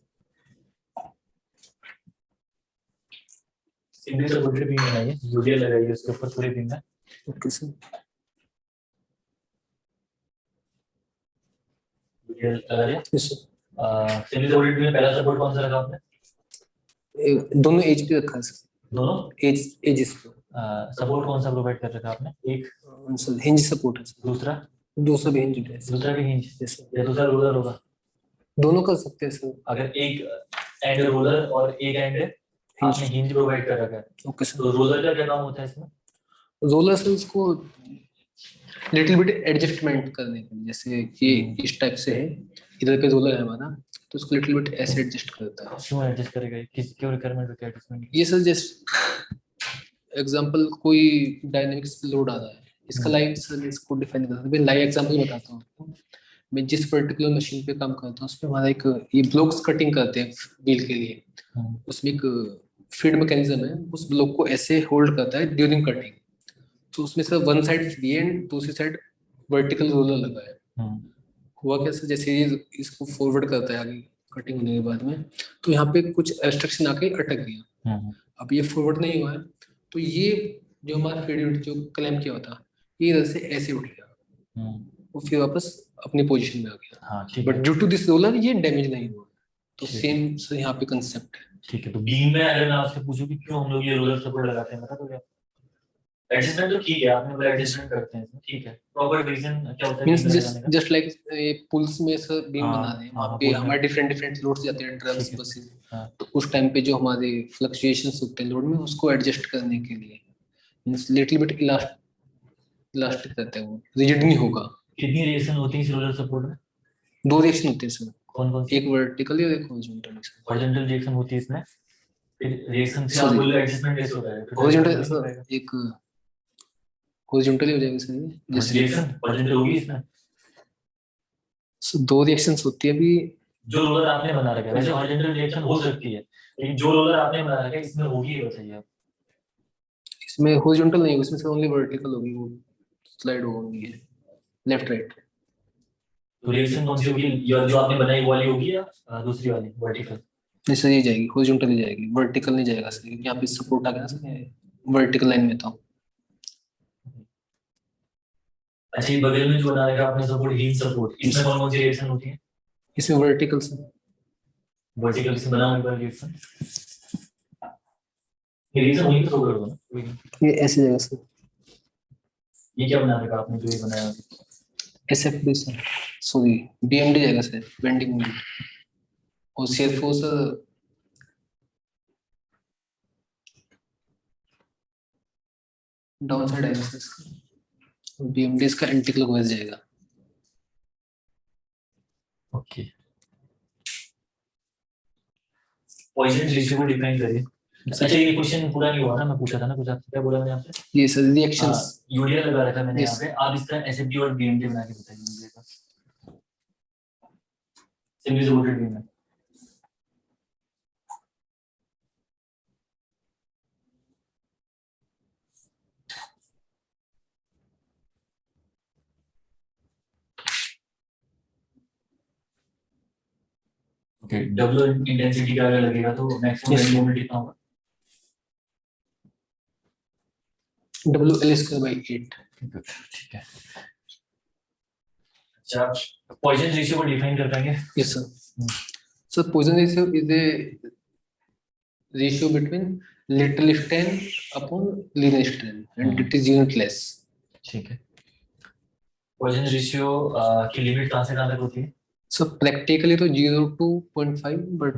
Simply supported beam बनाइए, यूडीएल लगाइए उसके ऊपर पूरे बीम में। Okay sir. यूडीएल लगा दिया। Yes sir. Simply supported beam में पहला सपोर्ट कौन सा रखा आपने? दोनों एज पे रखा है सर, दोनों एजेस पे। सपोर्ट कौन सा प्रोवाइड कर रखा आपने? एक सर हिंज सपोर्ट है सर, दूसरा, दूसरा भी हिंज है सर। दूसरा भी हिंज यस सर, या दूसरा रोलर होगा? दोनों कर सकते हैं सर। अगर एक एंड रोलर और एक एंड आपने हिंज प्रोवाइड कर रखा है, ओके सर। तो रोलर का क्या काम होता है इसमें? रोलर से उसको लिटिल बिट एडजस्टमेंट करने के लिए, जैसे ये इस टाइप से है, इधर पे रोलर है हमारा, तो उसको लिटिल बिट ऐसे एडजस्ट करता है। क्यों एडजस्ट करेगा ये? किस क्यों रिक्वायरमेंट होता है एडजस्टमेंट? ये सर जस्ट एग्जांपल, कोई डायनेमिक्स लोड आ रहा है, इसका लाइव सर इसको डिफाइन करता है। मैं लाइव एग्जांपल बताता हूँ आपको। मैं जिस पर्टिकुलर मशीन पे काम करता हूँ उसमें हमारा एक ये ब्लॉक्स कटिंग करते हैं व्हील के लिए, उसमें एक फीड मैकेनिज्म है, उस ब्लॉक को ऐसे होल्ड करता है ड्यूरिंग कटिंग। तो उसमें sir one side free and दूसरी साइड वर्टिकल रोलर लगा है। हुआ क्या सर, जैसे ये इसको फॉरवर्ड करता है आगे कटिंग होने के बाद में, तो यहाँ पे कुछ रेस्ट्रिक्शन आके अटक गया। अब ये फॉरवर्ड नहीं हुआ है, तो ये जो हमारा फीड यूनिट जो क्लैम्प किया होता, ये इधर से ऐसे उठ गया, वो फिर वापस अपनी पोजीशन में आ गया। हाँ ठीक बट है, ड्यू टू दिस रोलर ये डैमेज नहीं हुआ। तो ठीक है। सेम सर यहाँ पे कंसेप्ट है। ठीक है। तो बीम में अगर मैं आपसे पूछूं कि क्यों हम लोग ये रोलर सपोर्ट लगाते हैं, बता दोगे आप? एडजस्टमेंट तो ठीक है, आपने बोला एडजस्टमेंट करते हैं इसमें, ठीक है। प्रॉपर रीजन क्या होता है मींस बीम लगाने का? जस्ट लाइक पुल्स में सर बीम हाँ, बना रहे हैं, हाँ, वहाँ पे पुल में। हमारे डिफरेंट डिफरेंट लोड्स जाते हैं, ड्रम्स ठीक है। बसेस, हाँ। तो उस टाइम पे जो हमारे फ्लक्चुएशंस होते हैं लोड में, उसको एडजस्ट करने के लिए मींस लिटिल बिट इलास्टिक रहता है, वो रिजिड नहीं होगा। कितनी रिएक्शन होती है इस रोलर सपोर्ट में? 2 रिएक्शन होते हैं सर, कौन कौन सी? एक वर्टिकली और एक हॉरिजॉन्टली। हॉरिजॉन्टल रिएक्शन होती है इसमें, फिर रिएक्शन से आप Sorry. बोल रहे एडजस्टमेंट कैसे होता है? हॉरिजॉन्टल सर एक हॉरिजॉन्टली हो जाएगा सर ये, जैसे रिएक्शन हॉरिजॉन्टल होगी इसमें? सर 2 रिएक्शंस होती है अभी। जो रोलर आपने बना रखा है, वैसे हॉरिजॉन्टल रिएक्शन हो सकती है, लेकिन जो रोलर आपने बना रखा है इसमें होगी, ये बताइए आप। इसमें हॉरिजॉन्टल नहीं होगी, इसमें से ओनली वर्टिकल होगी, वो स्लाइड होगी लेफ्ट राइट। तो रिएक्शन कौन सी होगी? या जो आपने बनाई वो वाली होगी या दूसरी वाली वर्टिकल? नहीं सर ये जाएगी हॉरिजॉन्टल ही जाएगी, वर्टिकल नहीं जाएगा सर, क्योंकि यहाँ पे सपोर्ट आ गया सर वर्टिकल लाइन में था। अच्छा, ये बगल में जो बना रखा है आपने सपोर्ट, हिंज सपोर्ट, इसमें कौन कौन सी रिएक्शन होती है? इसमें वर्टिकल सर, वर्टिकल से बना हुआ रिएक्शन, ये रिएक्शन वहीं पे शो कर दो ना। ये ऐसे जाएगा सर, ये क्या बना रखा आपने जो ये बनाया? एसएफडी सर, सॉरी बीएमडी जाएगा सर, बेंडिंग मोमेंट, और सीएफओ सर डाउन साइड आएगा सर इसका, बीएमडी इसका एंटी क्लॉकवाइज जाएगा। ओके, पॉइजन रेशियो को डिफाइन करिए। अच्छा, ये क्वेश्चन पूरा नहीं हुआ ना, मैं पूछा था ना कुछ, आपसे क्या बोला मैंने आपसे? ये सर रिएक्शंस यूरिया लगा रखा मैंने Yes. यहाँ पे, आप इसका एसएफडी और बीएमडी बना के बताइए मुझे। सिंपली सपोर्टेड बीम में ओके, डबल इंटेंसिटी का अगर लगेगा तो मैक्सिमम Yes. बेंडिंग मोमेंट कितना होगा? WL²/8। ठीक है। अच्छा, पॉइजन रेशियो को डिफाइन कर पाएंगे? Yes sir. So poison ratio is a ratio between lateral strain upon linear strain and it is unitless. ठीक है। पॉइजन रेशियो की लिमिट कहाँ से कहाँ तक होती है? So practically तो 0 to 0.5 but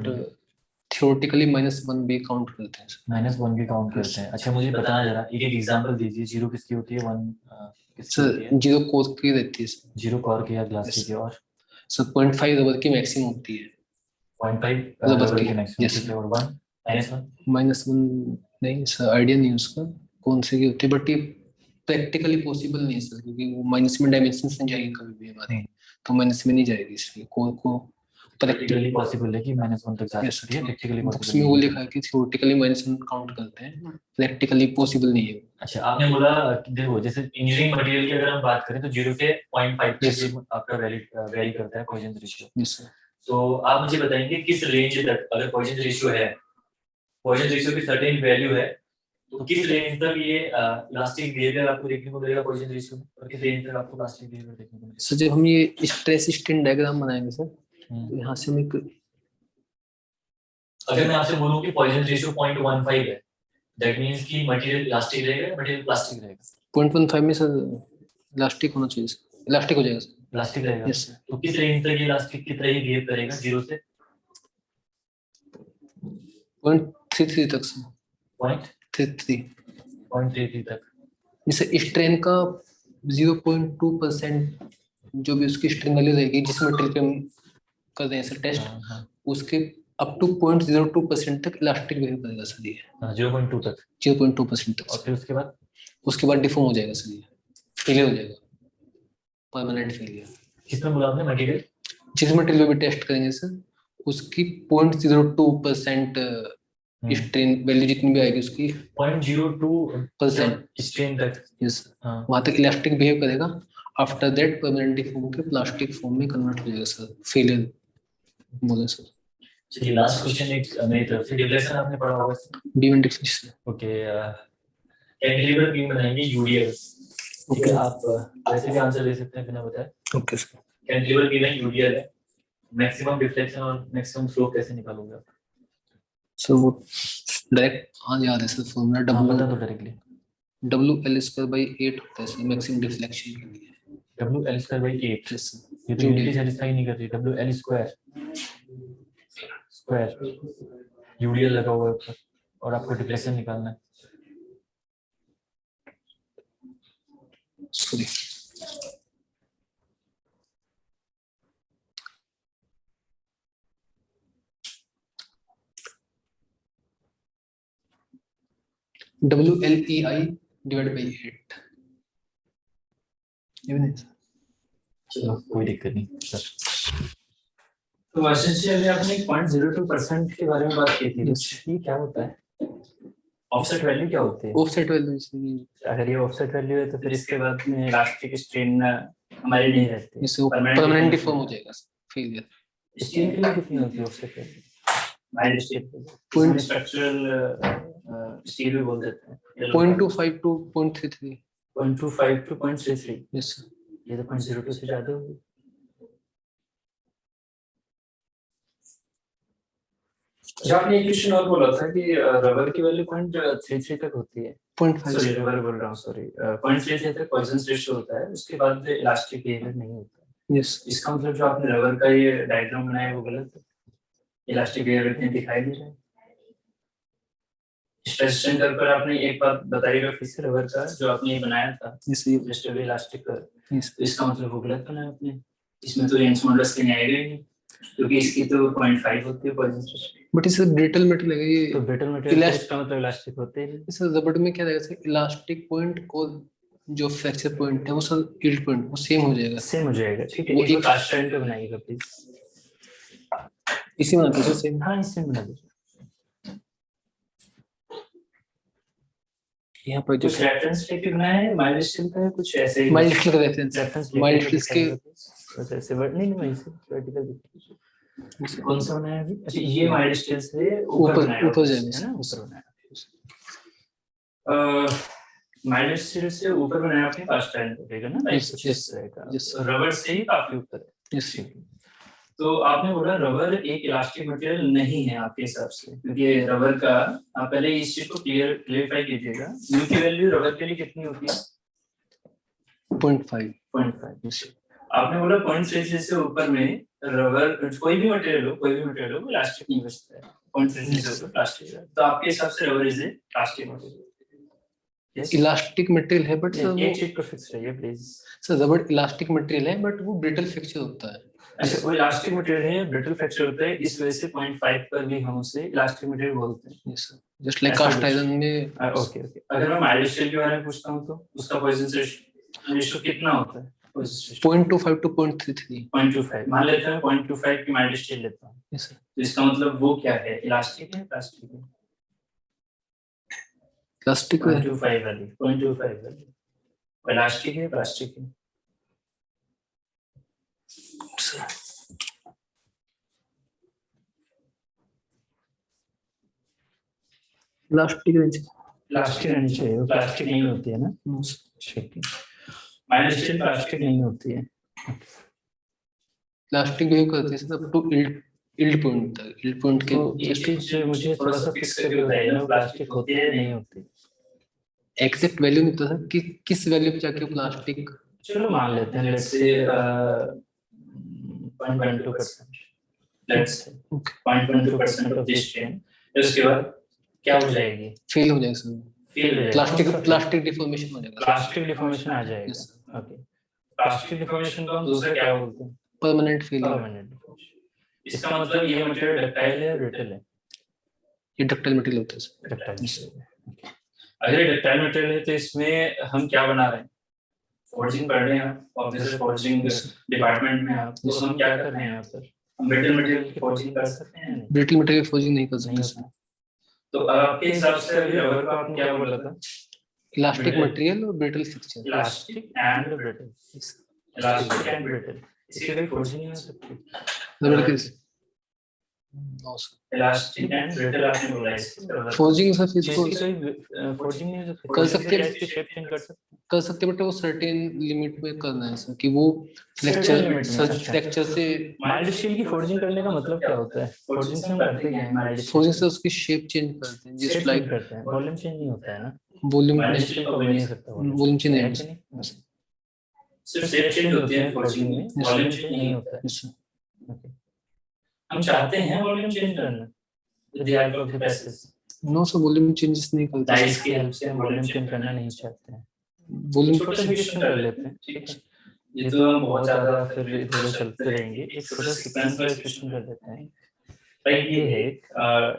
थ्योरेटिकली -1 भी काउंट करते हैं सर। -1 भी काउंट करते हैं। अच्छा मुझे बताना जरा एक एक एग्जांपल दीजिए, 0 किसकी होती है, 1 किसकी होती सर है? 0 कोर की रहती है सर। 0 कॉर की या ग्लास Yes. की और सर 0.5 रबर की मैक्सिमम होती है। 0.5 रबर रबर की, की मैक्सिमम, yes, ठीक है, और 1 -1 -1 नहीं सर, आइडिया नहीं है उसका कौन से की होती है, बट ये प्रैक्टिकली पॉसिबल नहीं है सर, क्योंकि वो माइनस में डायमेंशन नहीं जाएगी कभी भी हमारी, तो माइनस में नहीं जाएगी, इसलिए कोर को प्रैक्टिकली पॉसिबल है कि -1 तक जा Yes, सकती है, प्रैक्टिकली बुक्स पॉसिबल में वो नहीं है। लिखा है कि थ्योरेटिकली -1 काउंट करते हैं, प्रैक्टिकली पॉसिबल नहीं है। अच्छा आपने बोला देखो जैसे इंजीनियरिंग मटेरियल की अगर हम बात करें तो 0 से 0.5 तक Yes. ये आपका वेरी करता है पॉइजन रेशियो। Yes, sir. तो आप मुझे बताएंगे किस रेंज तक अगर पॉइजन रेशियो है, पॉइजन रेशियो की सर्टेन वैल्यू है, तो किस रेंज तक ये इलास्टिक बिहेवियर आपको देखने को मिलेगा पॉइजन रेशियो में, और किस रेंज तक आपको इलास्टिक बिहेवियर देखने को मिलेगा? सर जब हम ये स्ट्रेस स्ट्रेन डायग्राम बनाएंगे सर, हम्म। तो यहाँ से हम एक अगर मैं आपसे बोलूं कि पॉइजन रेशियो 0.15 है, दैट मींस कि मटेरियल इलास्टिक रहेगा, मटेरियल प्लास्टिक रहेगा। 0.15 में सर इलास्टिक होना चाहिए सर, इलास्टिक हो जाएगा सर। प्लास्टिक रहेगा। Yes sir. तो किस रेंज तक ये इलास्टिक की तरह ही बिहेव करेगा 0 से 0.33 तक सर, 0.33 0.33 तक। जैसे स्ट्रेन का 0.2% जो भी उसकी स्ट्रेन वैल्यू रहेगी जिस मटेरियल पे हम कर रहे हैं सर टेस्ट, हाँ, उसके अप टू 0.02% तक इलास्टिक बिहेव करेगा सर ये। 0.2 तक। 0.2% तक और सर। फिर उसके बाद डिफॉर्म हो जाएगा सर, ये फेलियर हो जाएगा, परमानेंट फेलियर। किसमें बोला आपने मटेरियल? जिस मटेरियल पे भी टेस्ट करेंगे सर, उसकी 0.02% स्ट्रेन वैल्यू जितनी भी आएगी उसकी 0.02% स्ट्रेन तक। यस हाँ। वहां तक इलास्टिक बिहेव करेगा, आफ्टर दैट परमानेंट डिफॉर्म के प्लास्टिक फॉर्म में कन्वर्ट हो जाएगा सर, फेलियर बोले सर। चलिए लास्ट क्वेश्चन एक मेरी तरफ से, डिफ्लेक्शन आपने पढ़ा होगा। Beam deflection. Okay cantilever beam बनाएंगे यूडीएल। ठीक है, आप वैसे भी आंसर दे सकते हैं बिना बताए। Okay sir. कैंटिलीवर बीम है, यूडीएल है, मैक्सिमम डिफ्लेक्शन और मैक्सिमम स्लोप कैसे निकालोगे आप? सर वो डायरेक्ट हाँ याद है सर, फॉर्मूला हाँ बता दो डायरेक्टली। WL²/8 होता है सर मैक्सिमम डिफ्लेक्शन के लिए। WL²/8। Yes, sir. ये तो जो यूनिटी भी सेटिस्फाई नहीं कर रही। WL² यूडीएल लगा हुआ है ऊपर और आपको डिफ्लेक्शन निकालना है। सॉरी WLEI/8 चलो कोई दिक्कत नहीं सर। तो एसेंशियली आपने 0.02% के बारे में बात की थी, ये क्या होता है? ऑफसेट वैल्यू क्या होती है? ऑफसेट वैल्यू अगर ये ऑफसेट वैल्यू है तो फिर इसके बाद में इलास्टिक स्ट्रेन हमारी नहीं रहती, इससे परमानेंट डिफॉर्म हो जाएगा फेलियर। स्ट्रेन के लिए कितनी होती है offset value? Mild strain structural steel भी बोल देते हैं। 0.25 to 0.33। 0.25 to 0.33। Yes sir. ये तो 0.02 से ज्यादा होगी। जब आपने एक क्वेश्चन और बोला था कि रबर की वैल्यू 0.33 तक होती है। 0.5 सॉरी रबर बोल रहा हूँ, सॉरी 0.33 तक पॉइजन रेशियो होता है, उसके बाद इलास्टिक बिहेवियर नहीं होता। यस इसका मतलब जो आपने रबर का ये डायग्राम बनाया है वो गलत है, इलास्टिक बिहेवियर नहीं दिखाई दे रहा है। स्ट्रेस स्ट्रेन कर्व पर आपने एक बात बताइएगा फिर से, रबर का जो आपने ये बनाया था जस्ट इलास्टिक कर्व, तो इसका मतलब वो गलत बनाया आपने। इसमें तो रेंज मॉडल्स के आएगा ही नहीं, क्योंकि इसकी तो 0.5 होती है पॉइजन रेशियो। बट इसे ब्रिटल मेटल है ये, तो ब्रिटल मटेरियल इसका मतलब इलास्टिक होते हैं। इस रबर में क्या रहेगा सर, इलास्टिक पॉइंट और जो फ्रैक्चर पॉइंट है वो सर यील्ड पॉइंट वो सेम हो जाएगा। सेम हो जाएगा, ठीक है। वो एक कास्ट आयरन पे बनाइएगा प्लीज। इसी में आता है सेम। हाँ इससे बना दीजिए। यहाँ पर जो कुछ रेफरेंस लेके बनाया है माइल्ड स्टील का, कुछ ऐसे ही माइल्ड स्टील का रेफरेंस, रेफरेंस माइल्ड स्टील के बस ऐसे वर्ड नहीं वहीं से वर्टिकल कौन सा बनाया है अभी? अच्छा ये माइल्ड स्टील से ऊपर जाएगा, है ना, ऊपर बनाया। माइल्ड स्टील से ऊपर बनाया आपने कास्ट आयरन रहेगा ना, लाइक कुछ इस तरह का। रबर से ही काफी ऊपर है। यस तो आपने बोला रबर एक इलास्टिक मटेरियल नहीं है आपके हिसाब से, क्योंकि रबर का आप पहले इस चीज को क्लियरिफाई कीजिएगा। म्यू की वैल्यू रबर के लिए कितनी होती है? 0.5। 0.5। आपने बोला 0.33 से ऊपर में रबर, कोई भी मटेरियल हो प्लास्टिक नहीं बचता है, 0.33 से ऊपर प्लास्टिक है, तो आपके हिसाब से rubber is a plastic material. Elastic material है बट सर एक चीज को फिक्स रहिए please. Sir rubber elastic material है बट वो ब्रिटल फ्रैक्चर होता है। अच्छा, वो इलास्टिक मटेरियल है, ब्रिटल फ्रैक्चर होता है, इस वजह से 0.5 पर भी हम उसे इलास्टिक मटेरियल बोलते हैं। Yes sir, just like cast iron में। ओके ओके, अगर मैं माइल्ड स्टील के बारे में पूछता हूँ तो उसका पॉइजन रेशियो कितना होता है? 0.25 to 0.33। 0.25 मान लेते हैं, 0.25 की माइल्ड स्टील लेता हूँ। यस सर, तो इसका मतलब वो क्या है, इलास्टिक है प्लास्टिक है? प्लास्टिक है। 0.25 वाली इलास्टिक है प्लास्टिक है? प्लास्टिक रहनी चाहिए, वो प्लास्टिक नहीं होती है ना? ठीक है, माइल्ड स्टील प्लास्टिक नहीं होती है। प्लास्टिक बिहेव करती है sir up to yield point तक, यील्ड पॉइंट के तो ये चीज मुझे थोड़ा सा फिक्स करके बताइए ना, प्लास्टिक होती है नहीं होती? एग्जैक्ट वैल्यू नहीं पता सर कि किस वैल्यू पे जाके प्लास्टिक। चलो मान लेते हैं, let's say 0.12%, let's say 0.12% of this chain, उसके बाद क्या हो जाएगी? फेल हो जाएगा सर, फेल हो जाएगा, प्लास्टिक डिफॉर्मेशन हो जाएगा, प्लास्टिक डिफॉर्मेशन आ जाएगा। ओके, प्लास्टिक डिफॉर्मेशन को हम दूसरा क्या बोलते हैं? Permanent failure. Permanent deformation. इसका मतलब ये मटेरियल डक्टाइल है या ब्रिटल है? ये डक्टाइल मटेरियल होता है सर। डक्टाइल। अगर ये डक्टाइल मटेरियल है तो इसमें हम क्या बना रहे हैं? फोर्जिंग पढ़ रहे हैं आप, ऑब्वियसली फोर्जिंग डिपार्टमेंट में आप, तो हम क्या कर रहे हैं यहाँ पर? हम ब्रिटल मटेरियल की फोर्जिंग कर सकते हैं या नहीं? ब्रिटल मटेरियल फोर्जिंग नहीं कर सकते सर। तो आपके हिसाब से अभी रबर का आपने क्या बोला था? इलास्टिक मटेरियल और brittle fracture. Elastic and brittle, elastic and brittle, इसकी कोई फोर्जिंग नहीं हो सकती? रबर के no sir, elastic and brittle आपने बोला है, फोर्जिंग सर इसकी कोई फोर्जिंग नहीं हो सकती? कर सकते हैं, इसकी शेप चेंज कर सकते बट वो सर्टेन लिमिट में करना है सर कि वो फ्रैक्चर से। माइल्ड स्टील की फोर्जिंग करने का मतलब क्या होता है? फोर्जिंग से हम करते क्या है? माइल्ड फोर्जिंग से उसकी शेप चेंज करते हैं, जस्ट लाइक करते हैं, वॉल्यूम चेंज नहीं होता है ना? वॉल्यूम माइल्ड स्टील का नहीं हो सकता, वॉल्यूम चेंज नहीं है नहीं, सिर्फ शेप चेंज होती है फोर्जिंग में, वॉल्यूम चेंज नहीं होता है। ओके, हम चाहते हैं वॉल्यूम चेंज करना with the help of the passage. No sir, volume changes नहीं करते, डाइस की हेल्प से हम वॉल्यूम चेंज करना नहीं चाहते हैं, वॉल्यूम छोटा कर लेते हैं, ठीक है? ये तो हम बहुत ज्यादा फिर इधर चलते रहेंगे, एक छोटा सीक्वेंस वाइज क्वेश्चन कर लेते हैं। राइट, ये है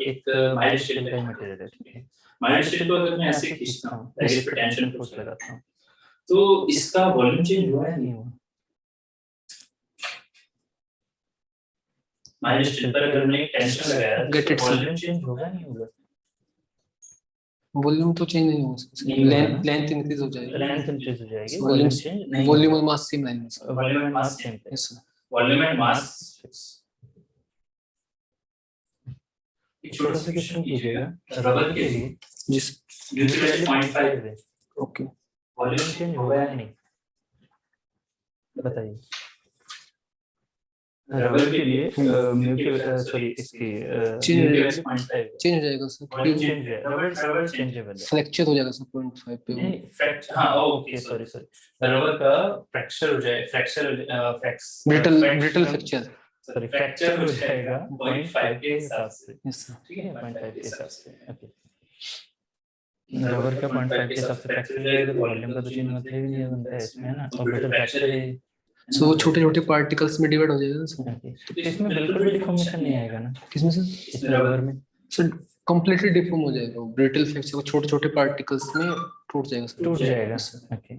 एक माइल्ड स्टील का मटेरियल है, ठीक है? माइल्ड स्टील को अगर मैं ऐसे खींचता हूँ, इस पे टेंशन फोर्स लगाता हूँ, तो इसका वॉल्यूम चेंज हुआ है नहीं हुआ? माइल्ड स्टील पर अगर मैं टेंशन लगाया तो वॉल्यूम चेंज होगा नहीं होगा? वॉल्यूम तो चेंज नहीं हो सकता, लेंथ इंक्रीज हो जाएगी, लेंथ इंक्रीज हो जाएगी, वॉल्यूम चेंज नहीं, वॉल्यूम और मास सेम रहेंगे, volume and mass same, yes sir. Volume and mass fix. एक छोटा सा क्वेश्चन कीजिएगा, रबर के लिए जिस ड्यूटी वैल्यू 0.5 है, ओके, वॉल्यूम चेंज होगा या नहीं? बताइए। रबर के लिए म्यू की सॉरी इसकी चेंज म्यू हो की जाएगा, वैल्यू 0.5 है, चेंज हो जाएगा सर, वॉल्यूम चेंज है, रबर चेंजेबल है, फ्रैक्चर हो जाएगा सर 0.5 पे। नहीं फ्रैक्चर, हाँ ओके सॉरी रबर का फ्रैक्चर हो जाए, ब्रिटल फ्रैक्चर, सॉरी फ्रैक्चर हो जाएगा 0.5 के हिसाब से, यस सर। ठीक है? 0.5 के हिसाब से, ओके। रबर का 0.5 के हिसाब से फ्रैक्चर हो जाएगा तो वॉल्यूम का तो चेंज मतलब ही नहीं बनता है इसमें, है ना? और ब्रिटल फ्रैक्चर है, सो वो छोटे-छोटे पार्टिकल्स में डिवाइड हो जाएगा सर। तो इसमें बिल्कुल भी डिफॉर्मेशन नहीं आएगा ना? किसमें सर? इसमें रबर में सर कंप्लीटली डिफॉर्म हो जाएगा, वो ब्रिटल फ्रैक्चर को छोटे-छोटे पार्टिकल्स में टूट जाएगा सर, टूट जाएगा, ओके।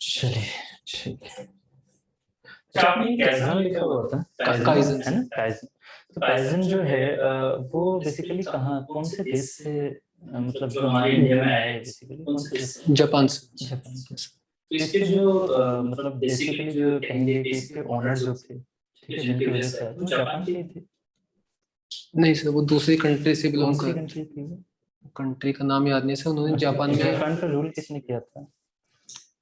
चलिए ठीक है, तो आपने काइज़न लिखा हुआ था, काइज़न है ना? काइज़न, तो काइज़न जो है वो बेसिकली कहाँ, कौन से देश से मतलब जो हमारे इंडिया में आया है बेसिकली, कौन से देश? जापान से। जापान से। तो इसके जो मतलब बेसिकली जो कहेंगे कि इसके ओनर जो थे, ठीक है, जिनकी वजह से आया, तो जापान के ही थे? नहीं सर, वो दूसरी कंट्री से बिलोंग कौन सी कर, कंट्री थी वो? कंट्री का नाम याद नहीं सर, उन्होंने जापान में जापान पर रूल किसने किया था?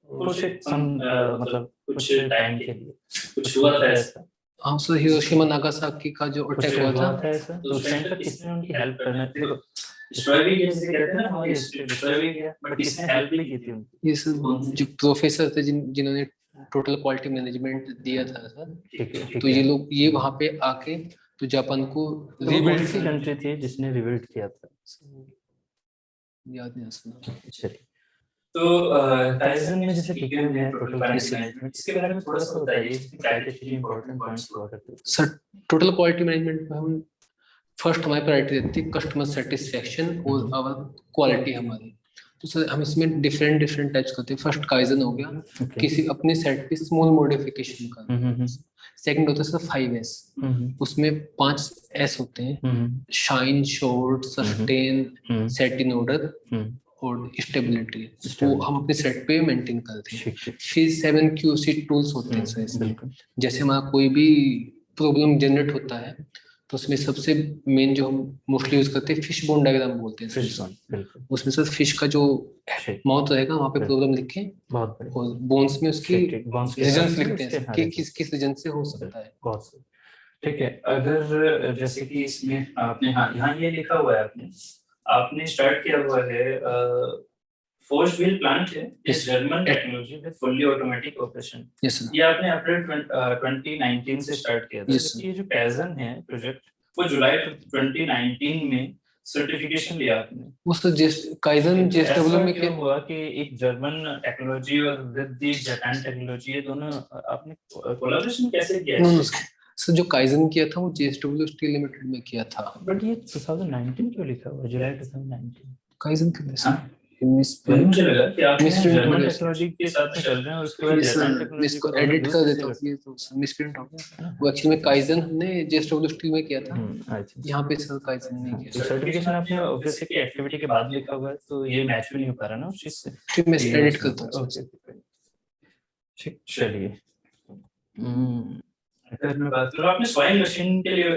कुछ मतलब कुछ टाइम के लिए कुछ हुआ था ऐसा? हाँ सर, हिरोशिमा नागासाकी का जो अटैक हुआ था ऐसा, तो उस टाइम पर किसने उनकी हेल्प करना, देखो डिस्ट्रॉय भी किया, जैसे कहते हैं ना हमारी हिस्ट्री डिस्ट्रॉय भी किया, बट किसने हेल्प भी की थी उनकी? ये सर जो प्रोफेसर थे जिन्होंने टोटल क्वालिटी मैनेजमेंट दिया था सर, ठीक है, तो ये लोग ये वहाँ पे आके तो जापान को रिबिल्ड की कंट्री थी जिसने रिबिल्ड किया था, याद नहीं सर। चलिए, तो काइजन में जैसे टीकेएम है, टोटल क्वालिटी मैनेजमेंट, इसके बारे में थोड़ा सा बताइए, क्या क्या चीजें इंपॉर्टेंट पॉइंट्स हुआ करते हैं सर। टोटल क्वालिटी मैनेजमेंट में हम फर्स्ट हमारी प्रायोरिटी रहती है कस्टमर सेटिस्फेक्शन और आवर क्वालिटी हमारी। तो सर हम इसमें डिफरेंट टाइप्स करते हैं। फर्स्ट काइजन हो गया, किसी अपने सेट पे स्मॉल मॉडिफिकेशन का। सेकंड होता है सर 5S, उसमें 5 S होते हैं, shine, short, sustain, set in order और स्टेबिलिटी, वो हम अपने सेट पे मेंटेन करते हैं। फिर 7 QC टूल्स होते हैं सर इसमें। जैसे हमारा कोई भी प्रॉब्लम जनरेट होता है तो उसमें सबसे मेन जो हम मोस्टली यूज करते हैं फिश बोन डायग्राम बोलते हैं। फिश बोन, बिल्कुल, उसमें सर फिश का जो माउथ रहेगा वहाँ पे प्रॉब्लम लिखें और बोन्स में उसकी रीजंस लिखते हैं कि किस रीजन से हो सकता है। बहुत सही, ठीक है। अगर जैसे कि इसमें आपने यहाँ ये लिखा हुआ है, आपने स्टार्ट किया हुआ है फोर्स व्हील प्लांट है, इस German technology with fully automatic operation. Yes sir, ये आपने अप्रैल 2019 से स्टार्ट किया था। ये जो काइजन है प्रोजेक्ट, वो जुलाई 2019 में सर्टिफिकेशन लिया आपने। वो सर काइजन जेएसडब्ल्यू में क्या हुआ कि एक जर्मन टेक्नोलॉजी और विद द जापान टेक्नोलॉजी, ये दोनों आपने कोलैबोरेशन कैसे किया है? सर जो काइजन किया था वो जेएसडब्ल्यू स्टील लिमिटेड में किया था। बट ये 2019 क्यों लिखा हुआ, जुलाई 2019? काइजन के मुझे लगा कि आप जर्मन टेक्नोलॉजी के साथ चल रहे हैं और उसके बाद जापान टेक्नोलॉजी इसको एडिट कर देता हूं, ये तो मिसप्रिंट हो गया। वो एक्चुअली में काइजन हमने जेएसडब्ल्यू स्टील में किया था, यहाँ पे सर काइजन नहीं किया। सर्टिफिकेशन आपने ऑब्वियसली की एक्टिविटी के बाद लिखा हुआ है, तो ये मैच भी नहीं हो पा रहा ना उस चीज से। फिर मैं एडिट करता हूं। ठीक, चलिए। अगर मैं बात करूं, आपने स्वाइंग मशीन के लिए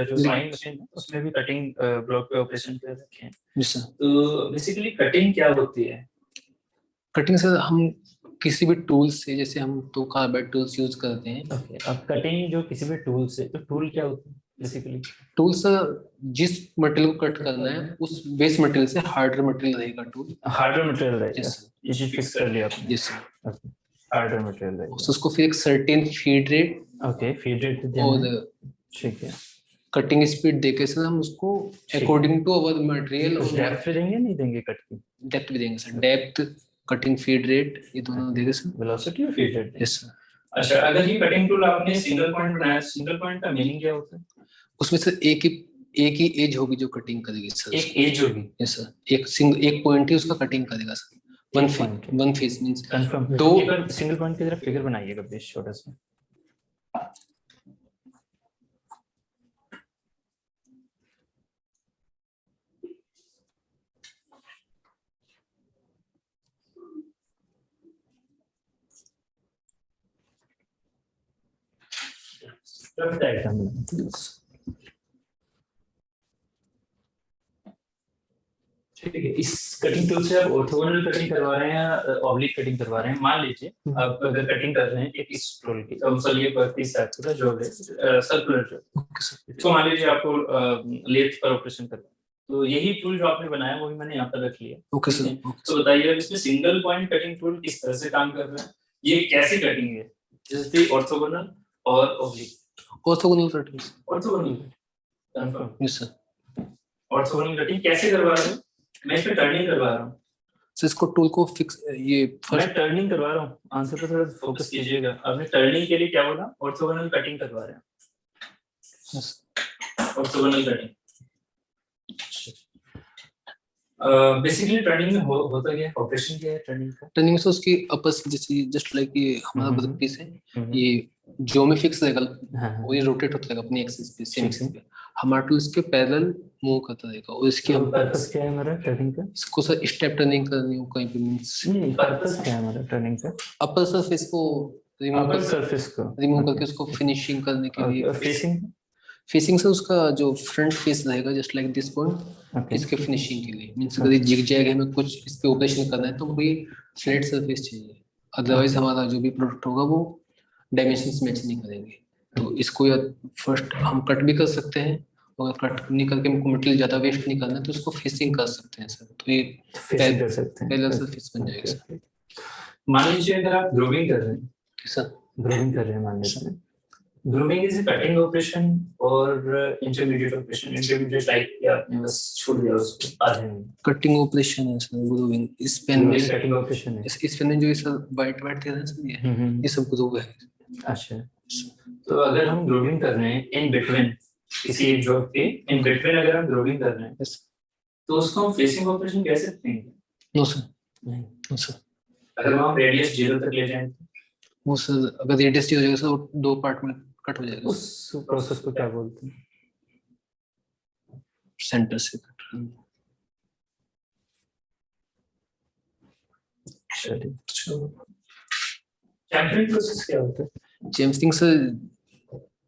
जो स्वाइंग मशीन है उसमें भी कटिंग ब्लॉक पे ऑपरेशन कर रखे हैं। जी सर। तो बेसिकली कटिंग क्या होती है? कटिंग सर हम किसी भी टूल से, जैसे हम तो कार्बाइड टूल्स यूज करते हैं। ओके, अब कटिंग जो किसी भी टूल से, तो टूल क्या होता है बेसिकली? टूल सर जिस मटेरियल को कट करना है उस बेस मटेरियल से हार्डर मटेरियल रहेगा टूल। हार्डर मटेरियल रहेगा, ये चीज फिक्स कर लिया आपने? Yes sir. Okay, harder material रहेगा, उसको फिर एक certain feed rate, okay, feed rate और ठीक है, कटिंग स्पीड देके सर हम उसको अकॉर्डिंग टू अवर मटेरियल और डेप्थ देंगे, नहीं देंगे कट की? डेप्थ भी देंगे sir, depth, cutting feed rate, ये दोनों देंगे सर। वेलोसिटी और फीड रेट? Yes sir. अच्छा, अगर ये कटिंग टूल आपने सिंगल पॉइंट बनाया, सिंगल पॉइंट का मीनिंग क्या होता है? उसमें सर एक ही एज होगी जो कटिंग करेगी सर। एक एज होगी? यस सर, एक पॉइंट ही उसका कटिंग करेगा sir. One face means confirm. दो सिंगल पॉइंट की तरफ फिगर बनाइएगा प्लीज, छोटा सा। ठीक है, इस कटिंग टूल से आप ऑर्थोगोनल कटिंग करवा रहे हैं या ऑब्लिक कटिंग करवा रहे हैं? मान लीजिए आप अगर कटिंग कर रहे हैं एक इस टूल की, अब सर ये वर्कपीस का जो है सर्कुलर जो, तो मान लीजिए आपको लेथ पर ऑपरेशन करना है, तो यही टूल जो आपने बनाया वो भी मैंने यहाँ पर रख लिया। Okay sir. तो बताइए इसमें सिंगल पॉइंट कटिंग टूल किस तरह से काम कर रहा है, ये कैसे कटिंग है, जैसे ऑर्थोगोनल और oblique? Orthogonal cutting. Orthogonal confirm? Yes sir. Orthogonal cutting कैसे करवा रहे हैं? मैं इसमें टर्निंग करवा रहा हूँ। सर इसको टूल को फिक्स, ये मैं टर्निंग करवा रहा हूँ, आंसर पे थोड़ा फोकस कीजिएगा। आपने टर्निंग के लिए क्या बोला? ऑर्थोगोनल कटिंग करवा रहे हैं। ऑर्थोगोनल कटिंग बेसिकली टर्निंग में होता क्या है, ऑपरेशन क्या है टर्निंग का? टर्निंग में उसकी आपस जैसे जस्ट लाइक ये हमारा वर्कपीस है, ये जो में फिक्स रहेगा और ये रोटेट होता रहेगा अपनी एक्सिस पे, सेम एक्सिस पे। हमारा टूल इसके पैरेलल मूव करता रहेगा और इसकी हम पर्पस क्या है हमारा टर्निंग का? इसको सर स्टेप टर्निंग करनी हो कहीं पे, मींस पर्पस क्या है हमारा टर्निंग का? अपर सरफेस को रिमूव करके उसको फिनिशिंग करने के लिए। फेसिंग से उसका जो फ्रंट फेस रहेगा जस्ट लाइक दिस पॉइंट, इसके फिनिशिंग के लिए, मींस अगर जिग जैग हमें कुछ इस पे ऑपरेशन करना है तो कोई फ्लैट सरफेस चाहिए, अदरवाइज हमारा जो भी प्रोडक्ट होगा वो डायमेंशंस मैच नहीं करेंगे। तो इसको या फर्स्ट हम कट भी कर सकते हैं अगर कट निकल के हमको मटेरियल ज्यादा वेस्ट निकालना है तो उसको फेसिंग कर सकते हैं सर, तो ये फेसिंग कर सकते हैं, पहले से फिक्स बन जाएगा सर। मान लीजिए अगर आप ग्रूविंग कर रहे हैं, सर ग्रूविंग कर रहे हैं मान लीजिए, grooving is a cutting operation और इंटरमीडिएट ऑपरेशन, इंटरमीडिएट लाइक क्या आपने बस छोड़ दिया उसको आधे में, कटिंग ऑपरेशन है सर, ग्रूविंग। इस पेन में कटिंग ऑपरेशन है, इस पेन में जो ये सर वाइट वाइट दे रहे हैं सर, ये सब ग्रूव है। अच्छा, तो अगर हम ग्रूविंग कर रहे हैं इन बिटवीन किसी एक जॉब के इन बिटवीन अगर हम ग्रूविंग कर रहे हैं तो उसको हम फेसिंग ऑपरेशन कह सकते हैं? नो सर, नहीं। No sir. अगर हम रेडियस 0 तक ले जाएं तो वो सर अगर रेडियस हो जाएगा सर, वो 2 पार्ट में कट हो जाएगा। उस प्रोसेस को क्या बोलते हैं? सेंटर से कट। चलिए, चैम्फरिंग प्रोसेस क्या होता है? Chamfering sir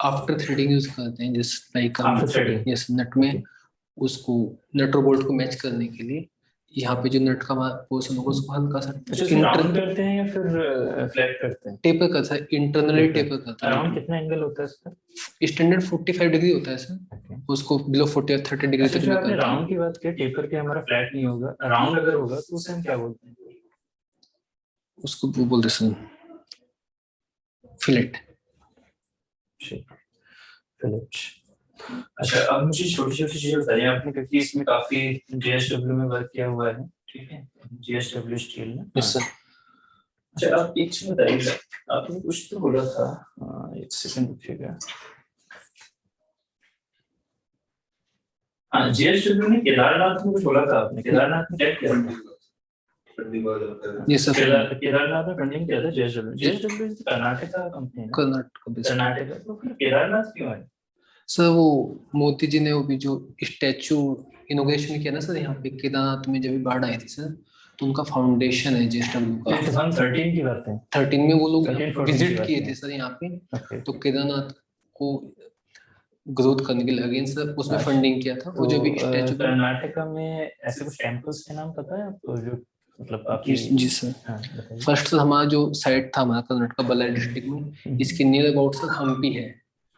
after threading use करते हैं, just like after threading, yes, nut में उसको नट और बोल्ट को मैच करने के लिए यहाँ पे जो नट का पोर्शन होगा उसको हल्का सा राउंड करते हैं या फिर फ्लैट करते हैं? टेपर करता है, इंटरनली टेपर करता है। अराउंड कितना एंगल होता है इसका? स्टैंडर्ड 45 डिग्री होता है सर, उसको बिलो 40 और 30 डिग्री तक जो आपने राउंड की बात की, टेपर के हमारा फ्लैट नहीं होगा, राउंड अगर होगा तो उसे हम क्या बोलते हैं? उसको वो बोलते हैं फिलेट। फिलेट। अच्छा, अब मुझे छोटी छोटी चीजें बताइए आपने, क्योंकि इसमें काफी JSW में वर्क किया हुआ है, ठीक है, JSW स्टील में। Yes sir. अच्छा, आप एक चीज बताइए, आपने कुछ तो बोला था, एक सेकंड रुकिएगा। हाँ, JSW ने केदारनाथ में कुछ बोला था आपने, केदारनाथ में क्या किया था? यस सर, केदारनाथ में फंडिंग किया था JSW इज कर्नाटका कंपनी है, कर्नाटका, तो फिर केदारनाथ क्यों है? सर वो मोदी जी ने वो भी जो स्टैचू इनॉग्रेशन किया ना सर यहाँ पे केदारनाथ में, जब भी बाढ़ आई थी सर, तो उनका फाउंडेशन है JSW का। 2013 की बात है, 13 में वो लोग 13-14 विजिट की किए बात थे है। सर यहाँ पे, ओके, तो केदारनाथ को ग्रोथ करने के लिए अगेन सर उसमें फंडिंग किया था। वो जो भी स्टैचू कर्नाटका में ऐसे कुछ टेम्पल्स के नाम पता है आपको, जो मतलब आपकी? जी सर। हाँ, बताइए। फर्स्ट सर हमारा जो साइट था हमारा कर्नाटक बल्लारी डिस्ट्रिक्ट में, इसके नियर अबाउट सर हम्पी है,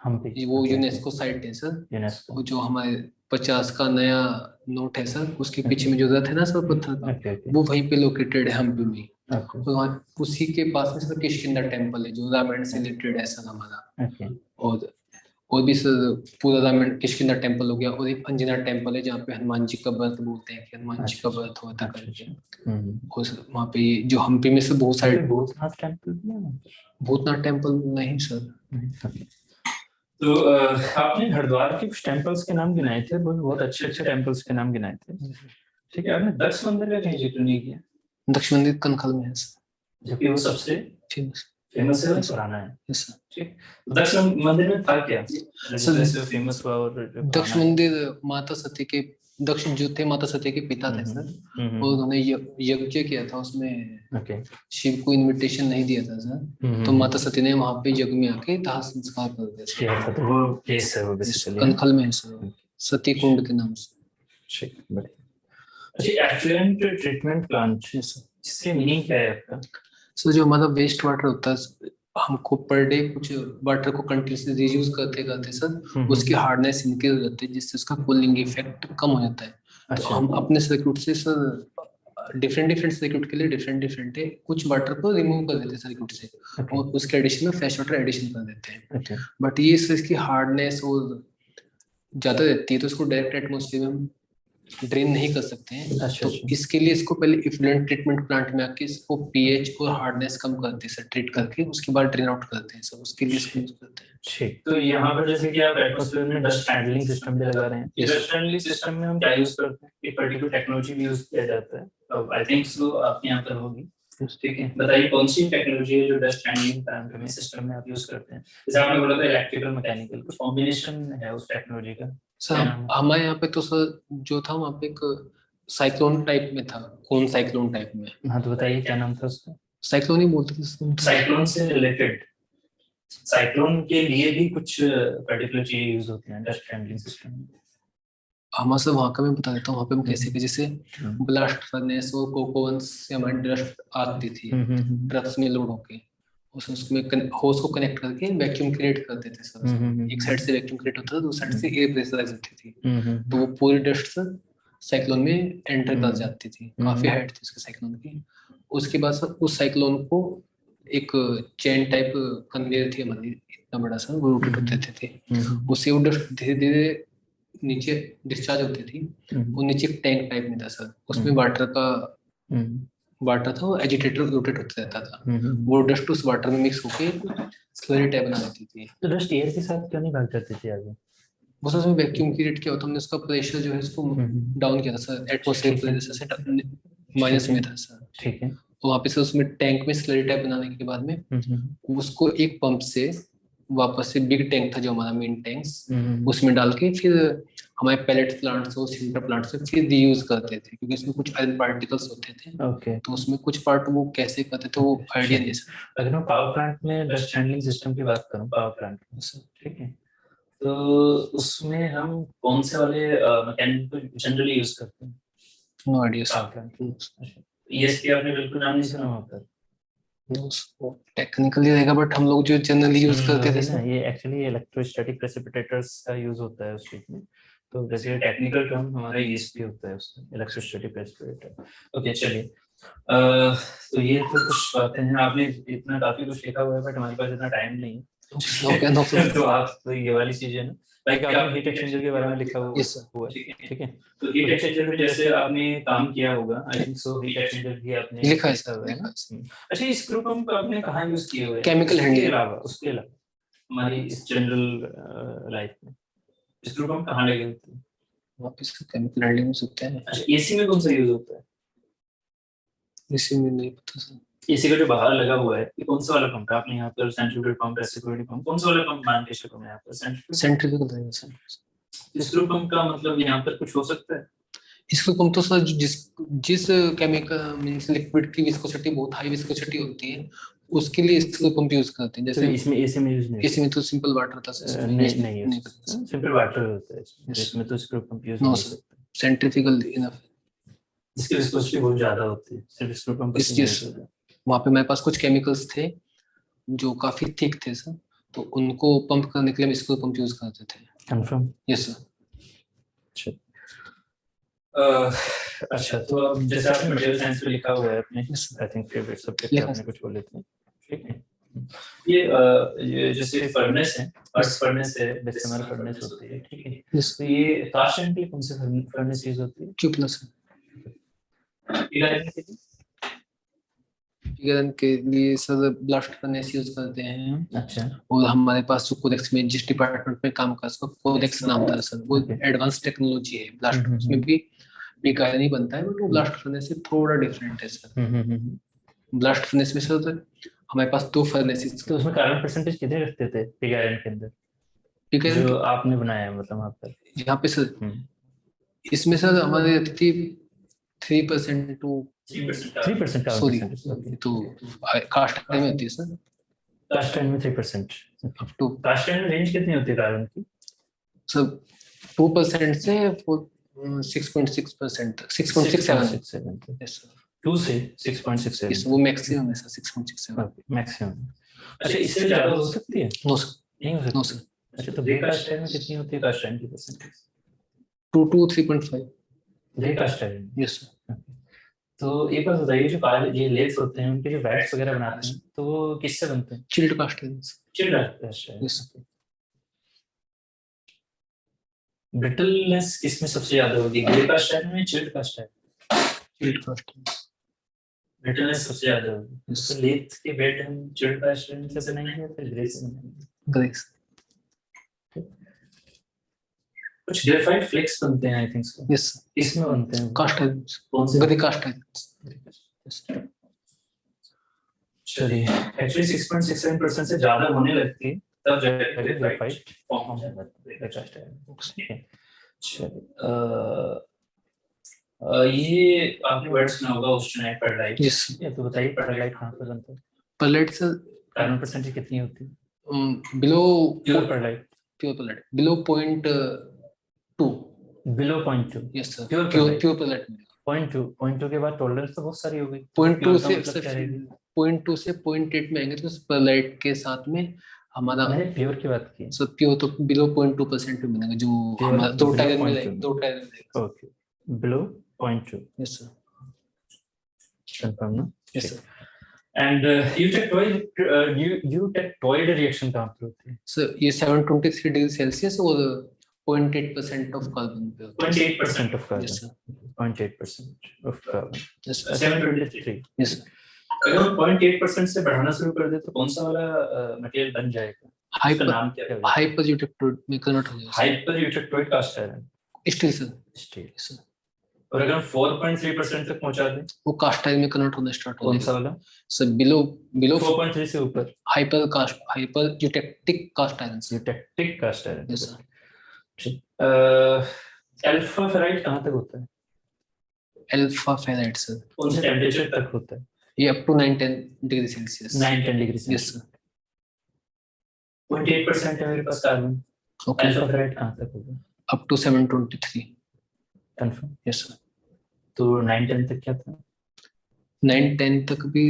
हम्पी, वो यूनेस्को साइट है सर। यूनेस्को, वो जो हमारे 50 का नया नोट है सर, उसके पीछे में जो रथ है ना सर पत्थर का, वो वहीं पे लोकेटेड है हम्पी में। तो वहाँ उसी के पास में सर किष्किंधा टेम्पल है जो रामायण से रिलेटेड है सर हमारा। और भी सर पूरा रामायण किष्किंधा टेम्पल हो गया, और एक अंजना टेम्पल है जहाँ पे हनुमान जी का व्रत बोलते हैं कि हनुमान जी का व्रत हुआ था करके। और सर वहाँ पे जो हम्पी में से बहुत सारे भूतनाथ टेम्पल भी है। भूतनाथ टेम्पल नहीं सर। तो आपने हरिद्वार के कुछ टेम्पल्स के नाम गिनाए थे, बहुत अच्छे अच्छे टेम्पल्स के नाम गिनाए थे, ठीक है, आपने दक्ष मंदिर का कहीं जिक्र नहीं किया। दक्ष मंदिर कनखल में है सर, जबकि वो सबसे फेमस है, पुराना है। Yes sir. ठीक, दक्ष मंदिर में था क्या सर फेमस हुआ? और दक्ष मंदिर माता सती के, दक्ष जो थे माता सती के पिता थे सर, और उन्होंने यज्ञ किया था उसमें, शिव को इनविटेशन नहीं दिया था सर, तो माता सती ने वहां पे यज्ञ में आके दाह संस्कार कर दिया था। तो वो केस है वो बेसिकली कनखल में है सर, सती कुंड के नाम से। अच्छा, एफ्लुएंट ट्रीटमेंट प्लांट, इससे मीनिंग क्या है आपका? सो जो हमारा वेस्ट वाटर होता है, हमको पर डे कुछ वाटर को कंटिन्यूसली रीयूज करते करते सर उसकी हार्डनेस इंक्रीज हो जाती है, जिससे उसका कूलिंग इफेक्ट कम हो जाता है। तो हम अपने सर्किट से सर डिफरेंट सर्किट के लिए डिफरेंट है, कुछ वाटर को रिमूव कर देते हैं सर्किट से, और उसके एडिशन में फ्रेश वाटर एडिशन कर देते हैं। बट ये सर इसकी हार्डनेस और ज्यादा रहती है, तो उसको डायरेक्ट एटमोस्फेयर में ड्रेन नहीं कर सकते हैं। तो इसके लिए इसको पहले इफ्लुएंट ट्रीटमेंट प्लांट में आके इसको पीएच और हार्डनेस कम करते हैं सर, ट्रीट करके उसके बाद ड्रेन आउट करते हैं सर, उसके लिए इसको यूज करते हैं। ठीक, तो यहाँ पर जैसे कि आप एटमॉस्फेयर में डस्ट हैंडलिंग सिस्टम भी लगा रहे हैं, डस्ट हैंडलिंग सिस्टम में हम क्या यूज करते हैं? एक पर्टिकुलर टेक्नोलॉजी भी यूज किया जाता है, अब आई थिंक सो आपके यहाँ पर होगी, ठीक है, बताइए कौन सी टेक्नोलॉजी है जो डस्ट हैंडलिंग प्लांट में सिस्टम में आप यूज करते हैं? जैसे आपने बोला था इलेक्ट्रिकल मैकेनिकल, कुछ कॉम्बिनेशन है उस टेक्नोलॉजी का? सर हमारे यहाँ पे तो सर जो था वहाँ पे एक साइक्लोन टाइप में था, कौन साइक्लोन टाइप में। हाँ, तो बताइए क्या नाम था उसका? साइक्लोन ही बोलते थे। साइक्लोन से रिलेटेड, साइक्लोन के लिए भी कुछ पर्टिकुलर चीजें यूज होती हैं डस्ट हैंडलिंग सिस्टम में। हमारे वहाँ का मैं बता देता हूँ, वहाँ पे हम कैसे कि जैसे ब्लास्ट फर्नेस और कोकोवंस से हमारी डस्ट आती थी ट्रक्स में लोड होके, उसमें होस को कनेक्ट करके वैक्यूम क्रिएट करते थे सर। एक साइड से वैक्यूम क्रिएट होता था, दूसरी साइड से एयर प्रेशराइज होती थी, तो वो पूरी डस्ट सर साइक्लोन में एंटर कर जाती थी। काफी हाइट थी उसके साइक्लोन की। उसके बाद सर उस साइक्लोन को एक चेन टाइप कन्वेयर थी हमारी, इतना बड़ा सा, वो रोटेट होते थे। उससे वो डस्ट धीरे धीरे नीचे डिस्चार्ज होती थी। वो नीचे एक टैंक टाइप में था सर, उसमें वाटर था, वो एजिटेटर रोटेट होते रहता था। वो डस्ट उस वाटर में मिक्स होके स्लरी टाइप बना देती थी। तो डस्ट एयर के साथ क्यों नहीं भाग जाती थी आगे? बस उसमें वैक्यूम क्रिएट किया होता, हमने उसका प्रेशर जो है इसको डाउन किया था सर, एटमॉस्फेयर प्रेशर से माइनस में था सर। ठीक है। तो वहाँ पे सर उसमें टैंक में स्लरी टाइप बनाने के बाद में उसको एक पंप से वापस से बिग टैंक था जो हमारा मेन टैंक, उसमें डाल के फिर हमारे पैलेट प्लांट्स और सिंटर प्लांट से फिर रीयूज करते थे, क्योंकि उसमें कुछ आयरन पार्टिकल्स होते थे। ओके। तो उसमें कुछ पार्ट वो कैसे करते थे वो आइडिया नहीं सर। अगर मैं पावर प्लांट में डस्ट हैंडलिंग सिस्टम की बात करूं, पावर प्लांट में ठीक है, तो उसमें हम कौन से वाले मैकेनिकल जनरली यूज करते हैं? No idea power plant ESP आपने बिल्कुल नाम नहीं सुना होगा। टेक्निकली रहेगा, बट हम लोग जो जनरली यूज करते थे ना, ये एक्चुअली इलेक्ट्रोस्टैटिक प्रेसिपिटेटर्स का यूज होता है उस चीज में। तो वैसे टेक्निकल टर्म हमारा ईएसपी होता है उसमें, इलेक्ट्रोस्टैटिक प्रेसिपिटेटर। ओके चलिए, तो ये तो कुछ बातें हैं, आपने इतना काफी कुछ लिखा हुआ है बट हमारे पास इतना टाइम नहीं है। तो आप तो ये वाली चीजें ना, लाइक आपने हीट एक्सचेंजर के बारे में लिखा हुआ है, ठीक है। तो हीट एक्सचेंजर पे जैसे आपने काम किया होगा, आई थिंक सो हीट एक्सचेंजर भी आपने लिखा है ना। अच्छा, ये स्क्रू पंप आपने कहाँ यूज किए हुए हैं? केमिकल हैंडलिंग उसके अलावा हमारी इस जनरल लाइफ में स्क्रू पंप कहाँ लगे होते हैं? वापस केमिकल हैंडलिंग में सकते हैं। अच्छा, एसी में कौन सा यूज होता है? एसी में नहीं पता सर। एसी का जो बाहर लगा हुआ है, ये कौन सा वाला पंप है? आपने यहाँ पर सेंट्रीफ्यूगल पंप, रेसिप्रोकेटिंग पंप, कौन सा वाला पंप मान के चलो मैं यहाँ पर सेंट्रीफ्यूगल है सर। स्क्रू पंप का मतलब यहाँ पर कुछ हो सकता है? स्क्रू पंप तो सर जिस केमिकल मींस लिक्विड की विस्कोसिटी बहुत हाई विस्कोसिटी होती है, उसके लिए स्क्रू पंप यूज करते हैं। जैसे इसमें एसी में यूज नहीं, एसी में तो सिंपल वाटर था सर। नहीं सिंपल वाटर होता है इसमें, तो स्क्रू पंप यूज नहीं हो सकता। सेंट्रीफ्यूगल इनफ, इसकी विस्कोसिटी बहुत ज्यादा होती है, सिर्फ स्क्रू पंप इसलिए वहाँ पे मेरे पास कुछ केमिकल्स थे जो काफी थिक थे सर, तो उनको पंप करने के लिए हम स्क्रू पंप यूज करते थे। कंफर्म? Yes sir. अच्छा, तो अब जैसे आपने मटेरियल साइंस में लिखा हुआ है अपने, आई थिंक फेवरेट सब्जेक्ट आपने कुछ बोले थे, ठीक है। ये जैसे फर्नेस है, अर्थ फर्नेस है, डेसिमल फर्नेस होती है, ठीक है। तो ये कास्ट आयरन के लिए कौन से फर्नेस यूज होती है? Q+ पिग के लिए सर ब्लास्ट फर्नेस यूज करते हैं। अच्छा। और हमारे पास जो कोडेक्स में जिस डिपार्टमेंट में काम का उसका कोडेक्स नाम था सर, वो एडवांस टेक्नोलॉजी है ब्लास्ट, उसमें भी पिग आयरन ही बनता है, बट वो ब्लास्ट फर्नेस से थोड़ा डिफरेंट है सर। ब्लास्ट फर्नेस में सर हमारे पास 2 फर्नेसेस। तो उसमें कार्बन परसेंटेज कितने रखते थे पिग आयरन के अंदर? पिग आयरन जो आपने बनाया है मतलब वहाँ पर? यहाँ पे सर इसमें सर हमारी रहती थी 3% टू 3% सॉरी, तो कास्ट आयरन में होती है सर। कास्ट आयरन में 3%। अप टू कास्ट आयरन में रेंज कितनी होती है कार्बन की? सर 2% से 6.6%, 6.67। यस सर, 2 से 6.67। वो मैक्सिमम है सर, 6.67 मैक्सिमम। अच्छा, इससे ज्यादा हो सकती है? नो सर, नहीं हो सकती। No sir. अच्छा, तो ग्रे कास्ट आयरन में कितनी होती है कास्ट आयरन की percentage? 2 to 3.5। Grey cast iron? Yes sir. तो एक बात बताइए, जो ये लेड्स होते हैं उनके जो बैट्स वगैरह बनाते हैं तो वो किससे बनते हैं? Chilled cast iron. Chilled cast iron. Yes sir. Brittleness किसमें सबसे ज्यादा होगी, ग्रे कास्ट आयरन में, chilled cast iron? Chilled cast brittleness सबसे ज्यादा होगी। तो लेथ के बेड हम चिल्ड कास्ट आयरन से बनाएंगे या फिर ग्रे से बनाएंगे? ग्रे। कुछ ग्रेफाइट फ्लेक्स बनते हैं I think so. Yes sir. इसमें बनते हैं कास्ट आयरन। कौन से? Grey cast iron. चलिए, एक्चुअली 6.67% से ज्यादा होने लगती है तब जाकर ग्रेफाइट फॉर्म हो जाता है, ग्रे कास्ट आयरन। चलिए, ये आपने वर्ड सुना होगा ऑस्टेनाइट परलाइट। यस। तो बताइए परलाइट कहाँ पर बनता है? परलाइट सर कार्बन परसेंटेज कितनी होती है? Below pure pearlite, pure pearlite below 0.2। Below 0.2? Yes sir, pure pure pearlite 0.2 के बाद टॉलरेंस तो बहुत सारी हो गई। 0.2 से 0.2 से 0.8 में आएंगे तो स्पर्लाइट के साथ में हमारा मैंने प्योर की बात की। सो प्योर तो बिलो 0.2% पे बनेगा जो Pure हमारा दो below टायर में 0.2 जाएगा, 2 टायर में जाएगा। Okay, below 0.2 yes sir, confirm ना? Yes sir. And eutectoid reaction कहाँ पे होती है? सर ये 723 डिग्री सेल्सियस और 0.8% ऑफ कार्बन पे होता है। 0.8% of yes carbon, sir, 0.8% of carbon, yes sir, 723। Yes sir. अगर हम 0.8% से बढ़ाना शुरू कर दे तो कौन सा वाला मटेरियल बन जाएगा? उसका हाइपर नाम क्या है? हाइपर यूटेक्टोइड में कन्वर्ट हो जाएगा hyper eutectoid cast iron, steel sir, steel. Sir. और अगर हम 4.3% तक पहुंचा दें, वो कास्ट आयरन में कन्वर्ट होना स्टार्ट हो कौन सा जाएगा वाला? सर। बिलो बिलो 4.3 से ऊपर hyper eutectic cast iron sir. Eutectic cast iron. Yes sir. Alpha ferrite कहाँ तक होता है? अल्फा फेराइट सर, कौन से टेम्परेचर तक होता है? ये up to 9-10 degree Celsius. 9-10 degree yes Celsius. Sir. 0.8% है मेरे पास कार्बन। ओके, अल्फा फेराइट कहाँ तक होगा? Up to 723। Confirm? Yes sir. तो 9-10 तक क्या था? 9-10 तक भी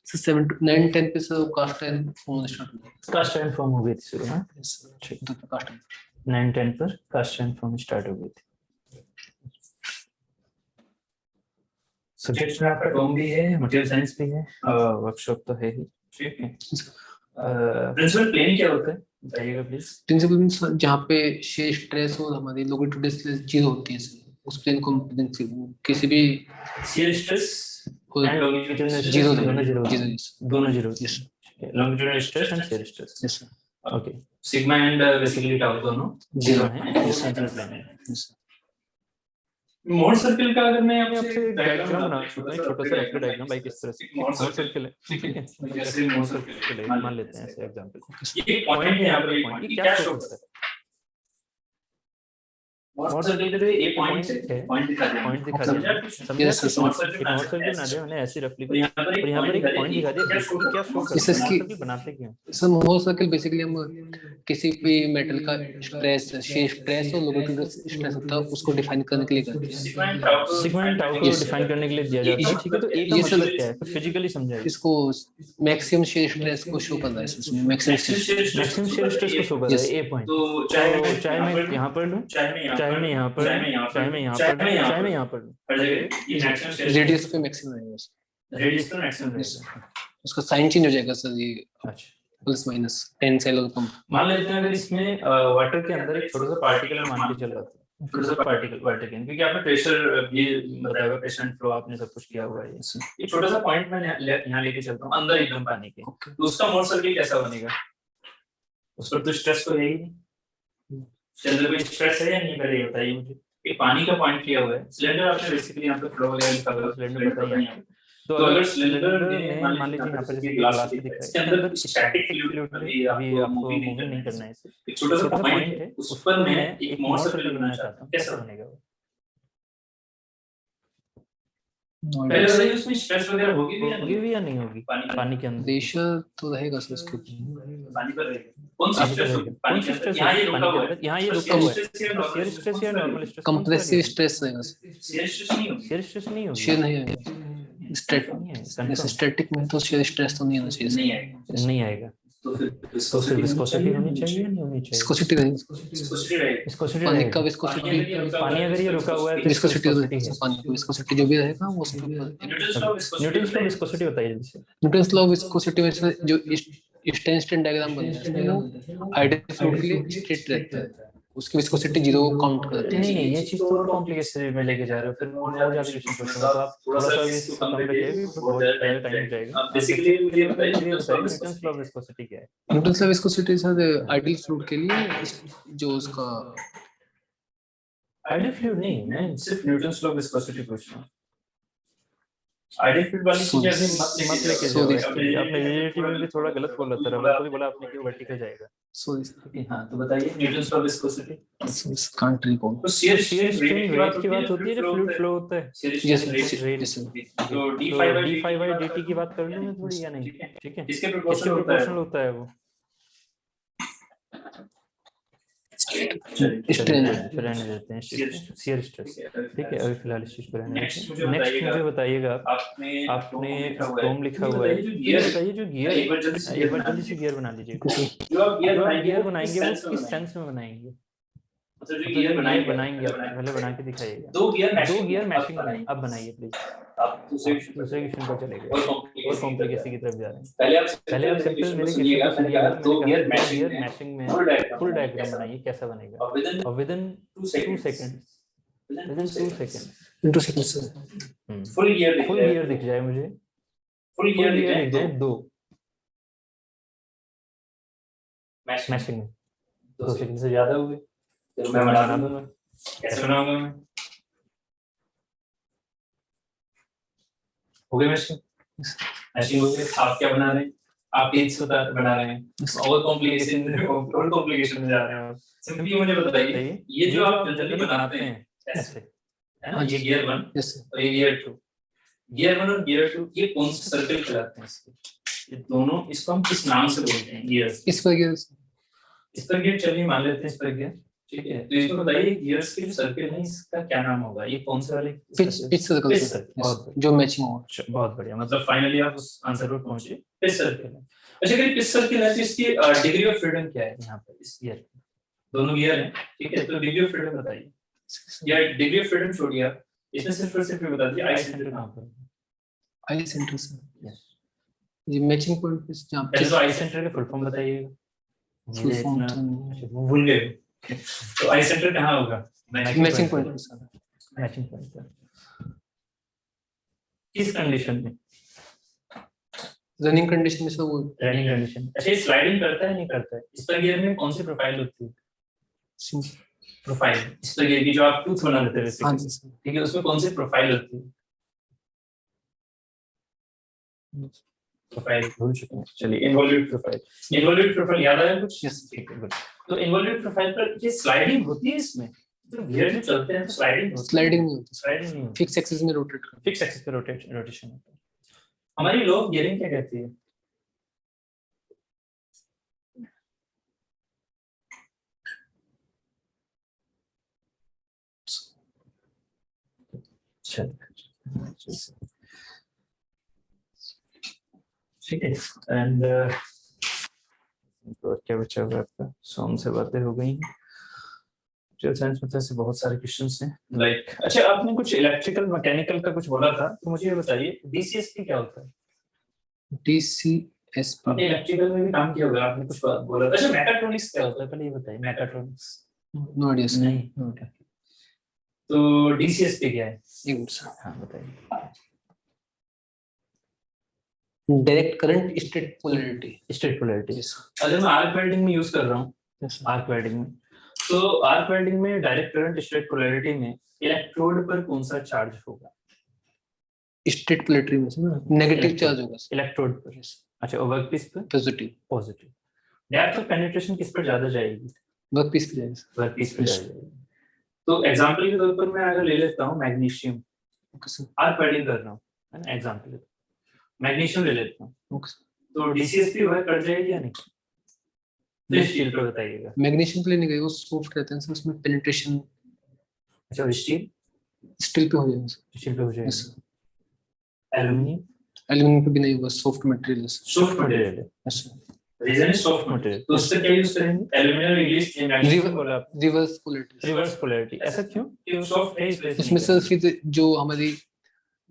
सर 7-9-10 पे sir cast iron form start हो जाएगा। कास्ट आयरन फॉर्म हो गई थी शुरू में। यस सर, ठीक तो कास्ट आयरन। 9-10 पर कास्ट आयरन फॉर्म स्टार्ट हो गई थी। सब्जेक्ट्स में आपका टॉम भी है, मटेरियल साइंस भी है, वर्कशॉप तो है ही। ठीक है। प्रिंसिपल प्लेन क्या होता है बताइएगा प्लीज। प्रिंसिपल सर जहाँ पे शेयर स्ट्रेस और हमारी लोंगिट्यूडल स्ट्रेस जीरो होती है सर, उस प्लेन को किसी भी shear stress and longitudinal stress zero दोनों जीरो दोनों zero. Yes longitudinal stress and shear stress. Yes sir. Okay, sigma and basically tau दोनों जीरो हैं, वो सेंट्रल प्लेन है। Yes sir. मोड सर्कल का अगर मैं आपसे डायग्राम बना सकता हूं, छोटा सा रेक्टर डायग्राम भाई किस तरह से मोड सर्कल है, ठीक है, जैसे मोड सर्कल है मान लेते हैं ऐसे एग्जांपल। ये पॉइंट है यहाँ पर, एक पॉइंट, ये क्या शो करता है? मोड सर्कल पे ये पॉइंट है, पॉइंट दिखा दिया, समझा? यस सर, मोड सर्कल बना दिया मैंने ऐसे रफली, और यहाँ पर एक पॉइंट दिखा दिया, क्या शो करता है? मोड सर्कल बनाते क्यों? सर मोड सर्कल बेसिकली हम किसी भी मेटल का स्ट्रेस, शेयर स्ट्रेस और लोंगिट्यूडल स्ट्रेस होता है उसको डिफाइन करने के लिए करते हैं। सिग्मा एंड टाउ को डिफाइन करने के लिए दिया जाता है, ठीक है। तो ए का ये मतलब सर क्या है कुछ फिजिकली समझाइए। इसको मैक्सिमम शेयर स्ट्रेस को शो कर रहा है इसमें, मैक्सिमम मैक्सिमम शेयर स्ट्रेस को शो कर रहा है ए पॉइंट। तो चाहे मैं यहाँ पर लूं, चाहे मैं यहाँ पर, चाहे मैं यहाँ पर, चाहे मैं यहाँ पर लूं, रेडियस पे मैक्सिमम रहेगा, रेडियस पर मैक्सिमम रहेगा। उसका साइन चेंज हो जाएगा सर, ये अच्छा, प्लस माइनस 10 सेल और कम। मान लेते हैं अगर इसमें वाटर के अंदर एक छोटा सा पार्टिकल मान के चल रहा था, छोटा सा पार्टिकल क्योंकि आपने प्रेशर ये बताया हुआ, प्रेशर एंड फ्लो आपने सब कुछ किया हुआ है। ये छोटा सा पॉइंट मैं यहाँ लेके चलता हूँ अंदर एकदम पानी के, तो उसका मोड सर्कल कैसा बनेगा? उस पर तो स्ट्रेस तो है ही नहीं, सिलेंडर पे स्ट्रेस है या नहीं, पहले ये बताइए मुझे। एक पानी का पॉइंट किया हुआ है, सिलेंडर आपने बेसिकली यहाँ पे फ्लो वगैरह लिखा हुआ है, सिलेंडर बताइए। तो अगर सिलेंडर में मान लीजिए यहाँ पर जैसे ग्लास दिख रहा है, इसके अंदर स्टैटिक फ्लूइड अभी आपको मूविंग नहीं करना है, एक छोटा सा पॉइंट है, उस पर मैं एक मोड सर्कल बनाना चाहता हूँ, कैसा बनेगा वो? पहले बताइए उसमें स्ट्रेस वगैरह होगी भी या नहीं होगी? पानी के अंदर प्रेशर तो रहेगा सर उसके पानी पर रहेगा। कौन सा स्ट्रेस होगा? कौन सा स्ट्रेस यहाँ ये रुका हुआ है, यहाँ ये रुका हुआ है, शियर स्ट्रेस या नॉर्मल स्ट्रेस? कंप्रेसिव स्ट्रेस रहेगा सर, शियर स्ट्रेस नहीं होगी, शियर स्ट्रेस नहीं होगी, शेयर नहीं आएगा स्टैटिक में, तो शेयर स्ट्रेस तो नहीं आना चाहिए, नहीं आएगा। तो फिर विस्कोसिटी होनी चाहिए या नहीं होनी चाहिए? विस्कोसिटी रहेगी, विस्कोसिटी पानी का विस्कोसिटी, पानी अगर ये रुका हुआ है तो विस्कोसिटी विस्कोसिटी है। पानी का विस्कोसिटी जो भी रहेगा वो उसके ऊपर। न्यूटन्स लॉ विस्कोसिटी बताइए जल्दी से। न्यूटन्स लॉ विस्कोसिटी में से जो स्टेनस्टेन डायग्राम बनता है वो आइडियल फ्लूइड के लिए स्ट्रेट रहता है, उसकी विस्कोसिटी 0 काउंट करते हैं। नहीं, ये चीज तो और कॉम्प्लिकेटेड में लेके जा रहे हो, फिर और ज्यादा क्वेश्चन पूछूंगा, तो आप थोड़ा सा भी इसको कम रखिए, बहुत ज्यादा टाइम जाएगा। बेसिकली मुझे बताइए न्यूटन्स लॉ विस्कोसिटी क्या है? Newton's law viscosity sir ideal fluid के लिए जो उसका आइडियल फ्लूइड नहीं, मैं सिर्फ न्यूटन्स लॉ विस्कोसिटी पूछ रहा हूँ। आइडियल फ्लूइड वाली चीज अभी मत लेके जाओ, आपने रिलेटिव में भी थोड़ा गलत बोला था, रबर को भी बोला आपने कि वर्टिकल जाएगा। sorry ओके हाँ तो बताइए Newton's law of viscosity sir, can't recall. तो shear shear strain strain rate rate की बात होती है जब fluid flow होता है shear Yes, strain yes, rate yes, sir. तो तो d5 by dt की बात कर लूं मैं थोड़ी या नहीं ठीक है ठीक है इसके किसके प्रोपोर्शनल प्रोपोर्शनल होता है वो Strain. तो रहने देते हैं shear stress ठीक है अभी फिलहाल इस चीज पर रहने नेक्स्ट देते हैं नेक्स्ट मुझे बताइएगा आपने आपने फॉर्म लिखा हुआ है ये बताइए जो गियर एक बार जल्दी से गियर बना लीजिएगा जो आप जो आप गियर बनाएंगे वो किस सेंस में बनाएंगे मतलब जो जो गियर बनाएंगे आप पहले बना के दिखाइएगा दो गियर मैशिंग में अब बनाइए प्लीज आप दूसरे दूसरे क्वेश्चन पर चले गए और और कॉम्प्लिकेसी की तरफ जा रहे हैं पहले आप सिंपल मेरे सुनिएगा क्वेश्चन को मैंने कहा सुनिएगा दो गियर मैशिंग में फुल फुल डायग्राम डायग्राम बनाइए कैसा बनेगा और और with in 2 seconds with in 2 seconds Into seconds, sir. Full gear दिख जाए मुझे फुल गियर गियर दिख जाए दो मैशिंग मैशिंग में 2 सेकंड से ज्यादा हुए तो मैं बना दूंगा कैसे बनाऊंगा मैं हो गया मैशिंग हो गया आप क्या बना रहे हैं आप पेज बना रहे हैं और कॉम्प्लिकेशन में जा रहे हैं सिंपली मुझे बताइए ये जो आप जनरली बनाते हैं ऐसे है ना ये गियर 1 Yes, sir. और ये गियर 1 और गियर 2 ये कौन से सर्कल कहलाते हैं इसके ये दोनों इसको हम किस नाम से बोलते हैं गियर्स इस पर गियर इस पर गियर चलिए मान लेते हैं इस पर गियर ठीक है तो इसको बताइए गियर्स के जो सर्कल है इसका क्या नाम होगा ये कौन से वाले pitch circle Pitch sir, circle, बहुत जो मैचिंग हो. बहुत बढ़िया मतलब फाइनली आप उस आंसर पर पहुंचे पिच सर्कल है अच्छा अगर पिच सर्कल है तो इसकी डिग्री ऑफ फ्रीडम क्या है यहाँ पर इस गियर दोनों गियर हैं ठीक है तो डिग्री ऑफ फ्रीडम बताइए या डिग्री ऑफ फ्रीडम छोड़िए आप इसमें सिर्फ ये बता दीजिए आई सेंटर कहां पर है आई सेंटर सर. यस ये मैचिंग पॉइंट पे जहाँ पहले तो आई सेंटर का फुल फॉर्म बताइएगा Full मुझे form इतना तो- वो भूल गए तो आई सेंटर कहां होगा मैचिंग पॉइंट पे सर. मैचिंग पॉइंट पर किस कंडीशन में रनिंग कंडीशन में सर वो रनिंग कंडीशन अच्छा ये स्लाइडिंग करता है नहीं करता है इस पर गियर में कौन सी प्रोफाइल होती है प्रोफाइल इस पर गियर की जो आप टूथ बना देते हैं हाँ बेसिकली जी सर. ठीक है उसमें कौन सी प्रोफाइल होती है प्रोफाइल भूल चुके हैं चलिए इन्वॉल्यूट प्रोफाइल याद आया कुछ Yes. ठीक है good. तो इन्वॉल्यूट प्रोफाइल पर ये स्लाइडिंग होती है इसमें तो गियर जो चलते हैं तो स्लाइडिंग स्लाइडिंग नहीं होती, स्लाइडिंग नहीं होती फिक्स एक्सिस में रोटेट करते फिक्स एक्सिस पे रोटेशन होता है हमारी लॉ ऑफ गियरिंग क्या कहती है ठीक है एंड क्या बचा हुआ है आपका सोम से बातें हो गई हैं साइंस में से बहुत सारे क्वेश्चंस हैं लाइक अच्छा आपने कुछ इलेक्ट्रिकल मैकेनिकल का कुछ बोला था तो मुझे ये बताइए डीसीएसपी क्या होता है हैं. DCSP आपने इलेक्ट्रिकल में भी काम किया होगा आपने कुछ बोला था अच्छा मैकाट्रॉनिक्स क्या होता है पहले ये बताइए मैकाट्रॉनिक्स नो आइडिया सर. नहीं तो डीसीएसपी क्या है एक मिनट सर. हाँ बताइए direct current straight polarity. Straight polarity अगर मैं आर्क वेल्डिंग में यूज कर रहा हूँ आर्क वेल्डिंग में तो आर्क वेल्डिंग में डायरेक्ट करंट स्ट्रेट पोलैरिटी में इलेक्ट्रोड पर कौन सा चार्ज होगा स्ट्रेट पोलैरिटी में सर नेगेटिव चार्ज होगा सर. इलेक्ट्रोड पर अच्छा और वर्कपीस पर positive. Positive depth of penetration किस पर ज्यादा जाएगी वर्कपीस पे जाएगा सर. वर्कपीस पर ज्यादा जाएगी तो एग्जांपल के तौर पर मैं अगर ले लेता हूँ magnesium okay sir. Arc welding कर रहा हूँ है ना एग्जांपल मैग्नीशियम ले लेता हूँ ओके सर. तो डीसीएसपी वर्क कर जाएगी या नहीं तो स्टील पर बताइएगा मैग्नीशियम पे लेने गए वो सॉफ्ट रहते हैं सर, उसमें पेनिट्रेशन अच्छा और स्टील स्टील पे हो जाएगा सर. स्टील पे हो यस जाएगा सर. एल्युमिनियम एल्यूमिनियम पे भी नहीं होगा, सॉफ्ट मटेरियल है सर. सॉफ्ट मटेरियल है yes sir. Reason is soft material तो उससे क्या यूज करेंगे एल्युमिनियम इंग्लिश मैग्नीशियम बोला आप रिवर्स पोलैरिटी. रिवर्स पोलैरिटी ऐसा क्यों कि सॉफ्ट है इसलिए उसमें सर फिर जो हमारी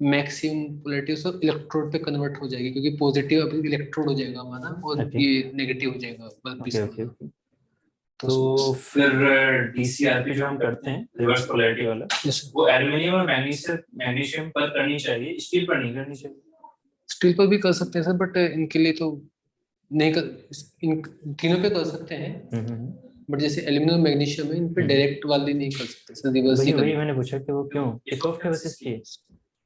मैक्सिमम पोलैरिटी है सर इलेक्ट्रोड पे कन्वर्ट हो जाएगी क्योंकि पॉजिटिव अब इलेक्ट्रोड हो जाएगा हमारा और Okay. ये नेगेटिव हो जाएगा वर्कपीस ओके में. ओके तो फिर डीसीआरपी जो हम करते हैं रिवर्स पोलैरिटी वाला यस सर. वो एल्युमिनियम और मैग्नीशियम पर करनी चाहिए स्टील पर नहीं करनी चाहिए स्टील पर भी कर सकते हैं सर बट इनके लिए तो नहीं कर, इन तीनों पे कर सकते हैं बट जैसे एल्यूमिनियम मैग्नीशियम है इन पे डायरेक्ट वाली नहीं कर सकते सर. रिवर्स ही वही कर मैंने पूछा कि वो क्यों टेक ऑफ के वजह से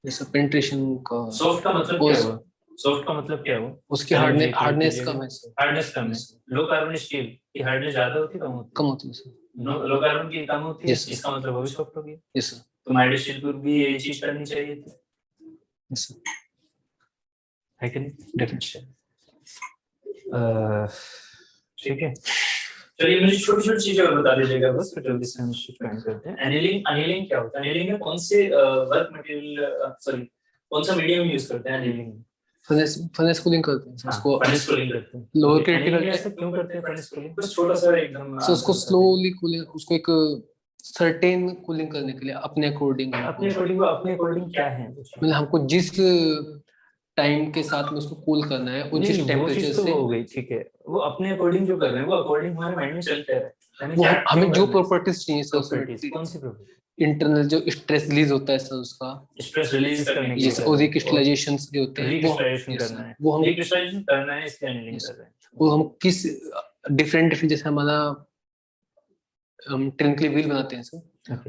जैसे पेनिट्रेशन का सॉफ्ट का मतलब क्या हुआ सॉफ्ट का मतलब क्या हुआ? उसकी हार्डनेस कम है सर। हार्डनेस कम है। लो कार्बन स्टील की हार्डनेस ज्यादा होती है, कम होती कम होती है सर। है? लो कार्बन की कम होती है, Yes, sir. इसका मतलब वो भी सॉफ्ट हो गया। Yes sir. तो माइल्ड स्टील को भी ये चीज करनी चाहिए थी, यस सर। है कि नहीं? डेफिनेटली। ठीक है, चलिए मुझे छोटी छोटी चीजें और बता दीजिएगा बस, फिर जल्दी से हम स्टार्ट करते हैं। एनीलिंग, एनीलिंग क्या होता है? एनीलिंग में कौन से वर्क मटेरियल, सॉरी कौन सा मीडियम यूज करते हैं एनीलिंग में? फर्नेस कूलिंग करते हैं सर उसको। फर्नेस कूलिंग करते हैं। लोअर एनीलिंग क्रिटिकल में ऐसा क्यों करते हैं फर्नेस कूलिंग? बस छोटा सा एकदम सर उसको स्लोली कूलिंग, उसको एक सर्टेन कूलिंग करने के लिए अपने अकॉर्डिंग अपने अकॉर्डिंग क्या है? मतलब हमको जिस टाइम के साथ में उसको कूल करना है और जिस टेम्परेचर से, हो गई, ठीक है, वो अपने अकॉर्डिंग जो कर रहे हैं वो अकॉर्डिंग हमारे माइंड में चलता है। वो हमें जो प्रॉपर्टीज चाहिए सर, प्रॉपर्टीज कौन सी प्रॉपर्टी? इंटरनल जो स्ट्रेस रिलीज होता है सर उसका, स्ट्रेस रिलीज करने के ये और रिक्रिस्टलाइजेशन जो होते हैं रिक्रिस्टलाइजेशन करना है, वो हम रिक्रिस्टलाइजेशन करना है, इसके एनीलिंग कर रहे हैं। वो हम किस डिफरेंट जैसे हमारा हम ट्रिंकली व्हील बनाते हैं सर,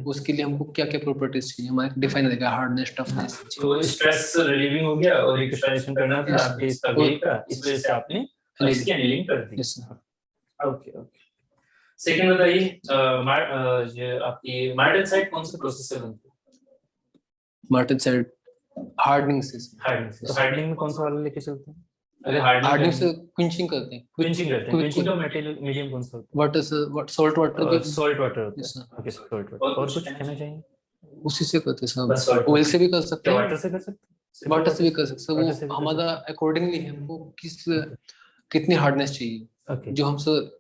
उसके लिए हमको क्या क्या प्रॉपर्टीज चाहिए हमारे डिफाइन रहेगा, हार्डनेस, टफनेस। तो स्ट्रेस रिलीविंग हो गया और रिक्रिस्टलाइजेशन करना था आपके इसका व्हील का, इस वजह से आपने इसकी एनीलिंग कर दी। Okay okay. सेकंड बताइए, ये आपकी मार्टेनसाइट कौन से प्रोसेस से बनती है? मार्टेनसाइट हार्डनिंग से। तो हार्डनिंग में कौन सा वाला लेके चलते हैं? अगर हार्डनिंग से क्विंचिंग करते हैं। क्विंचिंग का मटेरियल मीडियम कौन सा होता है? Water sir, salt water. Salt water होता है। Okay, salt water. और कुछ कहना चाहिए? उसी से करते हैं सर, ऑयल से भी कर सकते हैं, वाटर से कर सकते हैं, वाटर से भी कर सकते हैं। वो हमारा अकॉर्डिंगली हमको कितनी हार्डनेस चाहिए। जो हम सर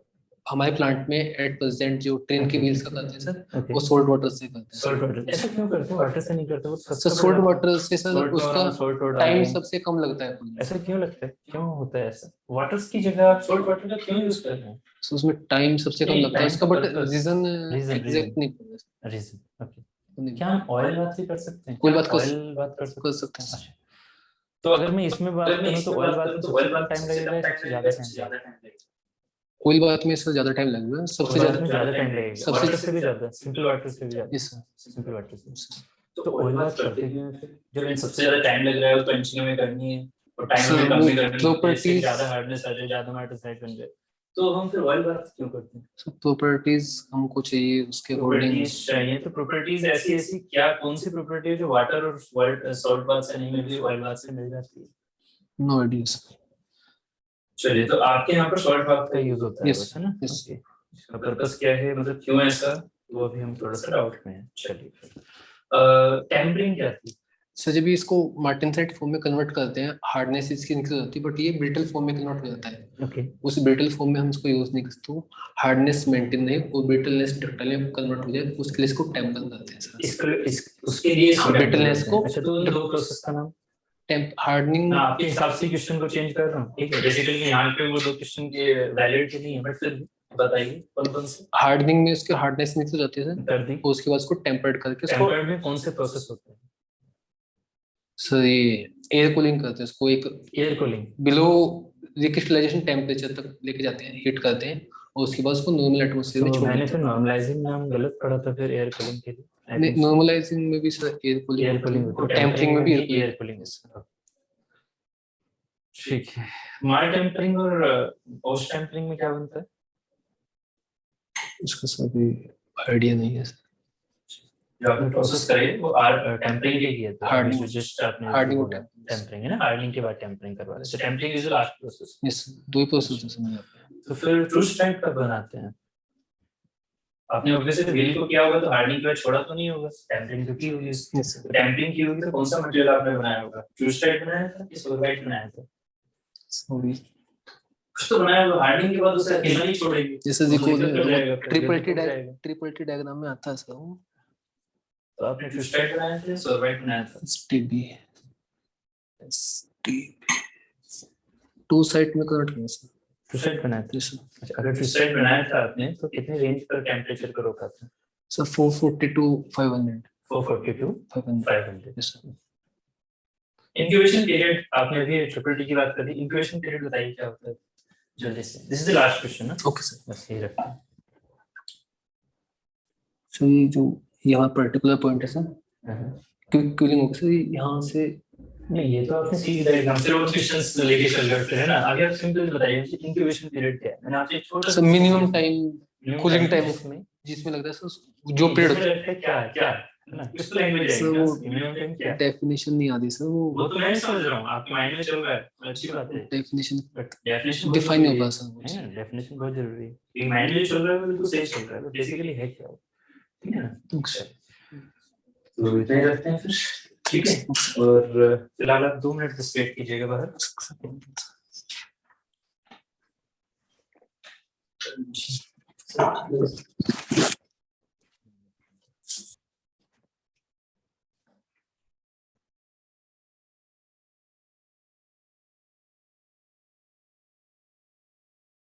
हमारे प्लांट में एट प्रेजेंट जो ट्रेन के व्हील्स का करते हैं सर, वो सॉल्ट वाटर से करते हैं। सॉल्ट वाटर ऐसा क्यों करते हैं? वाटर से नहीं करते? वो सर सॉल्ट वाटर से सर उसका टाइम सबसे कम लगता है। ऐसा क्यों लगता है? क्यों होता है ऐसा? वाटर की जगह आप सॉल्ट वाटर का क्यों यूज कर रहे हैं? सो उसमें टाइम सबसे कम लगता है उसका, बट रीजन एग्जैक्ट नहीं पता। Reason okay. क्या हम ऑयल बात भी कर सकते हैं? ऑयल बात कर सकते हैं। तो अगर मैं इसमें बात करूं तो ऑयल बात में सबसे कम टाइम लगेगा, सबसे ज्यादा टाइम लगेगा? ऑयल बात में इससे ज्यादा टाइम लगेगा, सबसे ज्यादा टाइम लगेगा, वाटर से भी ज्यादा, सिंपल वाटर से भी ज्यादा। यस सर, सिंपल वाटर से। तो ऑयल बात करते क्यों हैं फिर? जब इन सबसे ज्यादा टाइम लग रहा है, पंचिंग में करनी है और टाइम में कम करनी है, प्रॉपर्टीज ज्यादा हार्डनेस आ जाए, ज्यादा मार्टेनसाइट बन जाए, तो हम फिर ऑयल बात क्यों करते हैं? सो प्रॉपर्टीज हमको चाहिए उसके अकॉर्डिंग चाहिए। तो प्रॉपर्टीज ऐसी क्या कौन सी प्रॉपर्टी है जो वाटर और सॉल्ट बात से नहीं मिलती, ऑयल बात से मिल जाती है? No idea. चलिए, तो आपके यहाँ पर सॉल्ट बात का यूज होता है, है ना? इसका पर्पस क्या है, मतलब क्यों ऐसा, वो अभी हम थोड़ा सा डाउट में हैं। चलिए, टेम्परिंग क्या थी? सर जब भी इसको मार्टेनसाइट फॉर्म में कन्वर्ट करते हैं, हार्डनेस इसकी निकल जाती है, बट ये ब्रिटल फॉर्म में कन्वर्ट हो जाता है। ओके। उस ब्रिटल फॉर्म में हम इसको यूज नहीं करते, तो हार्डनेस मेंटेन नहीं और ब्रिटलनेस डक्टाइल में कन्वर्ट हो जाए, उसके लिए इसको टेम्पर करते हैं सर। उसके लिए ब्रिटलनेस को, अच्छा, तो दो प्रोसेस का नाम हार्डनिंग आपके हिसाब से क्वेश्चन को चेंज कर रहा हूँ, ठीक है? बेसिकली यहाँ पे वो दो क्वेश्चन के वैलिड नहीं है, बट फिर बताइए कौन से? हार्डनिंग में उसकी हार्डनेस निकल जाती है सर, कर दी। उसके बाद उसको टेम्पर्ड करके टेम्पर्ड में कौन से प्रोसेस होते हैं? सर ये एयर कूलिंग करते हैं उसको, एक air cooling below recrystallisation temperature तक लेके जाते हैं, हीट करते हैं और उसके बाद उसको नॉर्मल एटमॉस्फेयर में छोड़ मैंने देते फिर नॉर्मलाइजिंग नाम गलत पढ़ा था फिर एयर कूलिंग के लिए। हैं। नहीं, नॉर्मलाइजिंग में भी सर एयर कूलिंग और टेम्परिंग में भी एयर कूलिंग है। ठीक है। मार टेम्परिंग और पोस्ट टेम्परिंग में क्या बनता है? उसका सभी आइडिया नहीं है सर। जो आपने प्रोसेस करे वो टेम्परिंग के किया था, हार्डनिंग, जस्ट आपने हार्डनिंग टेम्परिंग है ना, हार्डनिंग के बाद टेम्परिंग करवा रहे हैं। So tempering is the last process. Yes, दो ही प्रोसेस है समझ आपने। तो फिर ट्रू स्ट्राइक कब बनाते हैं? आपने ऑब्वियसली व्हील को किया होगा तो हार्डनिंग के बाद छोड़ा तो नहीं होगा, टेम्परिंग तो की होगी। यस सर, टेम्परिंग की होगी तो कौन सा मटेरियल आपने बनाया होगा? ट्रू स्ट्राइक बनाया था कि सोलवाइट बनाया था? सॉरी कुछ तो बनाया होगा, हार्डनिंग के बाद उसे अकेला नहीं छोड़ेंगे। जैसे देखो ट्रिपल ट्रिपल टी डायग्राम में आता है सर वो। तो आपने ट्रू स्ट्राइक बनाया था, सोलवाइट बनाया था? एसटीबी टू साइड में कन्वर्ट किया सर। ट्रू स्ट्राइक बनाया था। Yes sir. अच्छा, अगर ट्रू स्ट्राइक बनाया था आपने तो कितने रेंज पर टेम्परेचर को रोका था? Sir 440 to 500। 440 to 500। Yes sir. Incubation period, आपने अभी ट्रिपल टी की बात कर दी, इंक्यूबेशन पीरियड बताइए क्या होता है जल्दी से। This is the last question ना? ओके सर, बस ये रखते हैं। सर ये जो यहाँ पर्टिकुलर पॉइंट है सर, क्विक कूलिंग होगा सर, यहाँ से नहीं ये तो आपने सीधा एकदम से वो क्वेश्चंस लेके चल रहे थे ना। आगे आप सिंपल बताइए इंक्यूबेशन पीरियड क्या है। मैंने आपसे एक छोटा sir minimum time minimum cooling time time जिसमें जिसमें लगता है सर जो पीरियड जिसमें लगता है क्या क्या है ना, किस लाइन में सर जाएगी वो मिनिमम टाइम क्या है? डेफिनेशन नहीं आती सर वो तो मैं नहीं समझ रहा हूँ, आपके माइंड में चल रहा है, अच्छी बात है, डेफिनेशन बट डेफिनेशन डिफाइन नहीं होता सर वो है ना, डेफिनेशन बहुत जरूरी है। एक माइंड में चल रहा है वो बिल्कुल सही चल रहा है, बेसिकली है क्या वो, ठीक है ना। तो इतना ही रखते हैं फिर, ठीक है। और फिलहाल आप 2 मिनट बस वेट कीजिएगा बाहर।